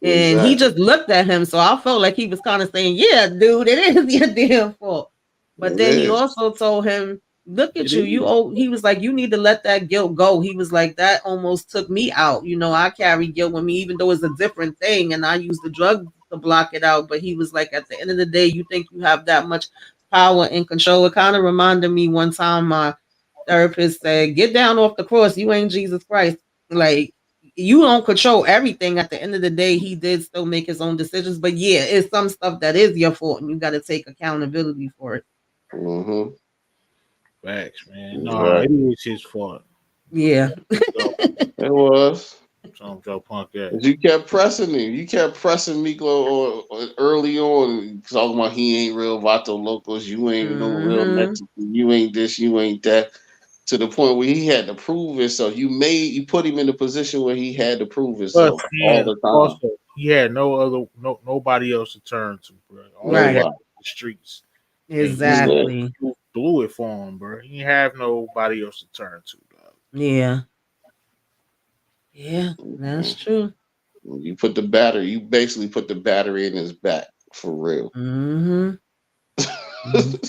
And he Exactly. just looked at him. So I felt like he was kind of saying, yeah, dude, it is your damn fault. But It then he is. also told him, look It at you. is. He was like, you need to let that guilt go. He was like, that almost took me out. I carry guilt with me, even though it's a different thing. And I use the drugs to block it out. But he was like, at the end of the day, you think you have that much power and control. It kind of reminded me one time my therapist said, get down off the cross. You ain't Jesus Christ. Like, you don't control everything. At the end of the day, he did still make his own decisions. But yeah, it's some stuff that is your fault and you got to take accountability for it. Mm-hmm. Facts, man. No, it Exactly. is his fault. Yeah. So, It was. some Joe Punk ass. But you kept pressing him. You kept pressing Miklo early on, talking about he ain't real Vato Locos. You ain't no real Hmm. Mexican. You ain't this. You ain't that. To the point where he had to prove himself. You put him in a position where he had to prove Plus, himself all and the time. also he had nobody else to turn to, bro. All he had Right. Nobody. was the streets, and Yeah. Exactly. you blew it for him, bro. He didn't have nobody else to turn to, dog. Yeah. Yeah. That's Mhm. true. You basically put the battery in his back for real. Hmm.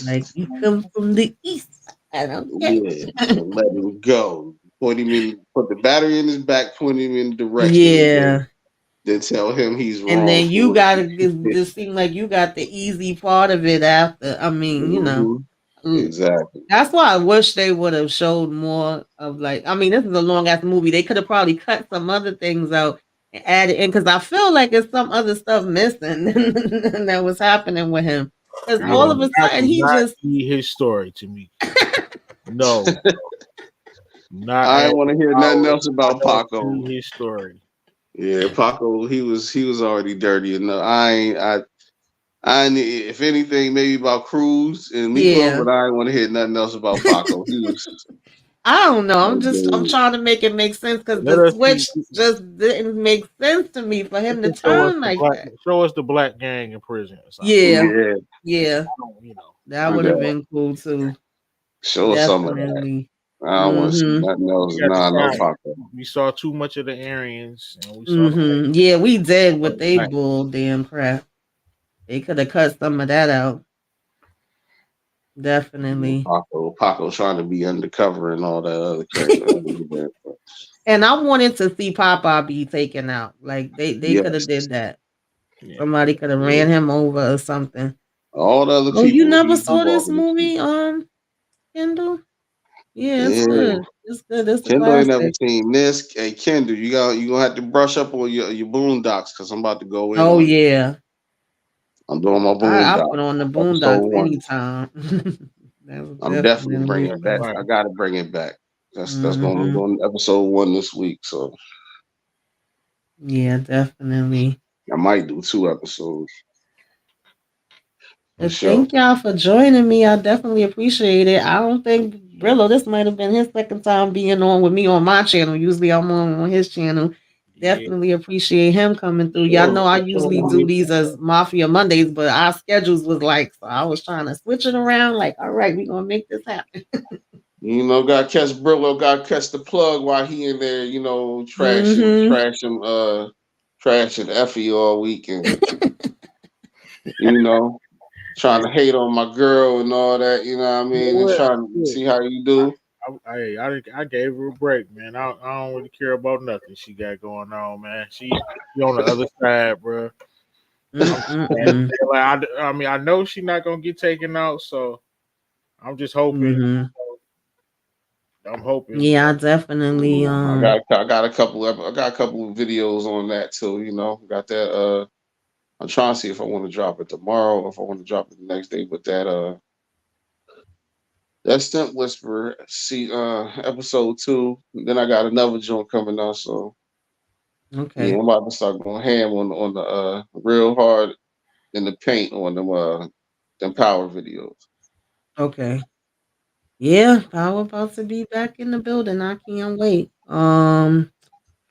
Like you come from the east side, okay? Yeah, and let him go. Put the battery in his back, point him in the direction, and Yeah. then tell him he's And wrong then for you what gotta he did. just seem like you got the easy part of it after. I mean, Hmm. Exactly. that's why I wish they would have showed more of like. I mean, this is a long ass movie. They could have probably cut some other things out and added in because I feel like there's some other stuff missing that was happening with him. Because I all do of Yeah. a not sudden do he not just need his story to me. No, not I at didn't want to hear nothing all. else I about don't Paco. need his story. Yeah, Paco, he was already dirty enough. If anything, maybe about Cruz and Miklo, yeah. but I didn't want to hear nothing else about Paco. He was I don't know. I'm dirty. trying to make it make sense because Let the us see. switch just didn't make sense to me for They him to can show us turn the like black. that. Show us the black gang in prison or something. Yeah. Yeah, Yeah. I don't. That do would have that. been cool too. Show us some of that. Definitely. I don't want to see Mm-hmm. nothing else. We got to Nah, no find. Paco. We saw too much of the Aryans, and we saw the Mm-hmm. Yeah, we did with they black. bull damn crap. They could have cut some of that out. Definitely. Paco trying to be undercover and all that other character. And I wanted to see Papa be taken out. Like they could have Yes, did that. Yeah. Somebody could have Yeah. ran him over or something. All the other Oh, you people never he saw this walking into. movie, Kendall? Yeah, it's Yeah. good. It's good. It's a Kendall ain't never classic. seen this. Hey Kendall, you gonna have to brush up on your boondocks because I'm about to go in Oh on you. yeah, I'm doing my I boondocks. put on the Episode Boondocks one. anytime. That's I'm definitely definitely bringing that. Right. I gotta bring it back. That's going to hmm go on episode one this week. So Yeah, definitely. I might do two episodes for sure. Thank y'all for joining me. I definitely appreciate it. I don't think Brillo, this might have been his second time being on with me on my channel. Usually I'm on his channel. Yeah. Definitely appreciate him coming through. Y'all Sure, know I for sure, usually do homie. these as Mafia Mondays, but our schedules was like, so I was trying to switch it around. Like, all right, we're gonna make this happen. Got to catch Brillo, got to catch the plug while he in there, hmm trashing Effie all weekend, you know, trying Hey, to hate on my girl and all that, you know what I you know mean, and what? trying to Look, see how you do. I gave her a break, man. I don't really care about nothing she got going on, man. She on the other side, bro. I'm Mm-mm-mm. like, I mean, I know she's not gonna get taken out, so I'm just hoping. hmm I'm hoping. Yeah, I definitely I got a couple of videos on that too, got that I'm trying to see if I want to drop it tomorrow or if I want to drop it the next day. But that Stump Whisperer, see, episode two. Then I got another joint coming out. So yeah, okay. I'm about to start going ham on the real hard in the paint on them power videos. Okay. Yeah, Power about to be back in the building. I can't wait.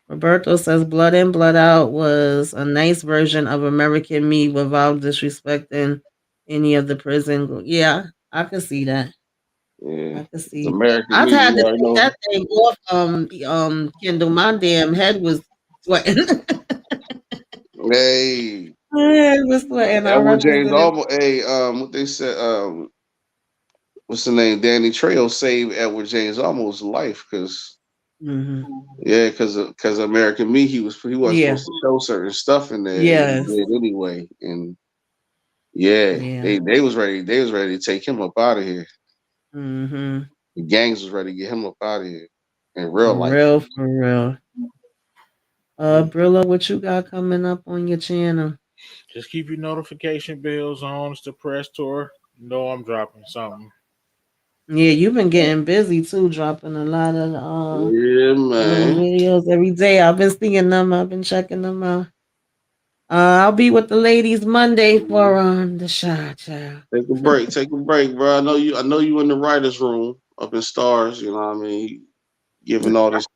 Roberto says Blood In, Blood Out was a nice version of American Me without disrespecting any of the prison. Yeah, I could see that. Yeah, I could it's see. American I Me. had You to already take know. that thing off. Kindle. My damn head was sweating. Hey, My head was sweating. I Edward James represented. almost. Hey, what they said. What's the name? Danny Trejo saved Edward James almost life because Hmm yeah, because American Me, he wasn't Yeah. supposed to show certain stuff in there, and he Yes. did anyway. And yeah, Yeah. they was ready to take him up out of here. hmm The gangs was ready to get him up out of here in For real life. real. For real. Brillo, what you got coming up on your channel? Just keep your notification bells on. It's the press tour. You know I'm dropping something. Yeah, you've been getting busy too, dropping a lot of Yeah, the little man. videos every day. I've been seeing them. I've been checking them out. I'll be with the ladies Monday for the shot, child. Take a break. Take a break, bro. I know you in the writers' room up in Stars. You know what I mean? Giving all this,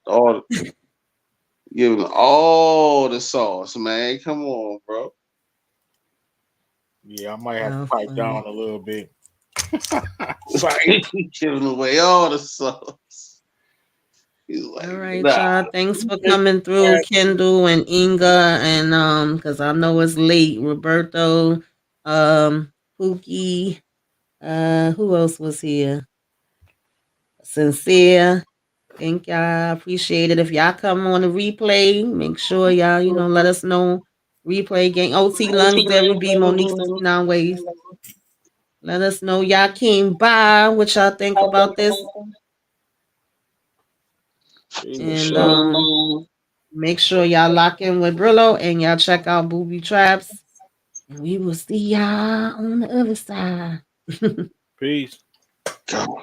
giving all the sauce, man. Come on, bro. Yeah, I might have to How pipe funny. down a little bit. Giving away all the sauce. He's All like, right, nah. y'all. Thanks for coming through, Kendall and Inga, and because I know it's late. Roberto, Pookie, who else was here? Sincere. Thank y'all. Appreciate it. If y'all come on the replay, make sure y'all, let us know. Replay gang. OT Lungs, there will be Monique 69 Ways. Let us know y'all came by, what y'all think about this. For And sure. make sure y'all lock in with Brillo and y'all check out Booby Traps. And we will see y'all on the other side. Peace. Go.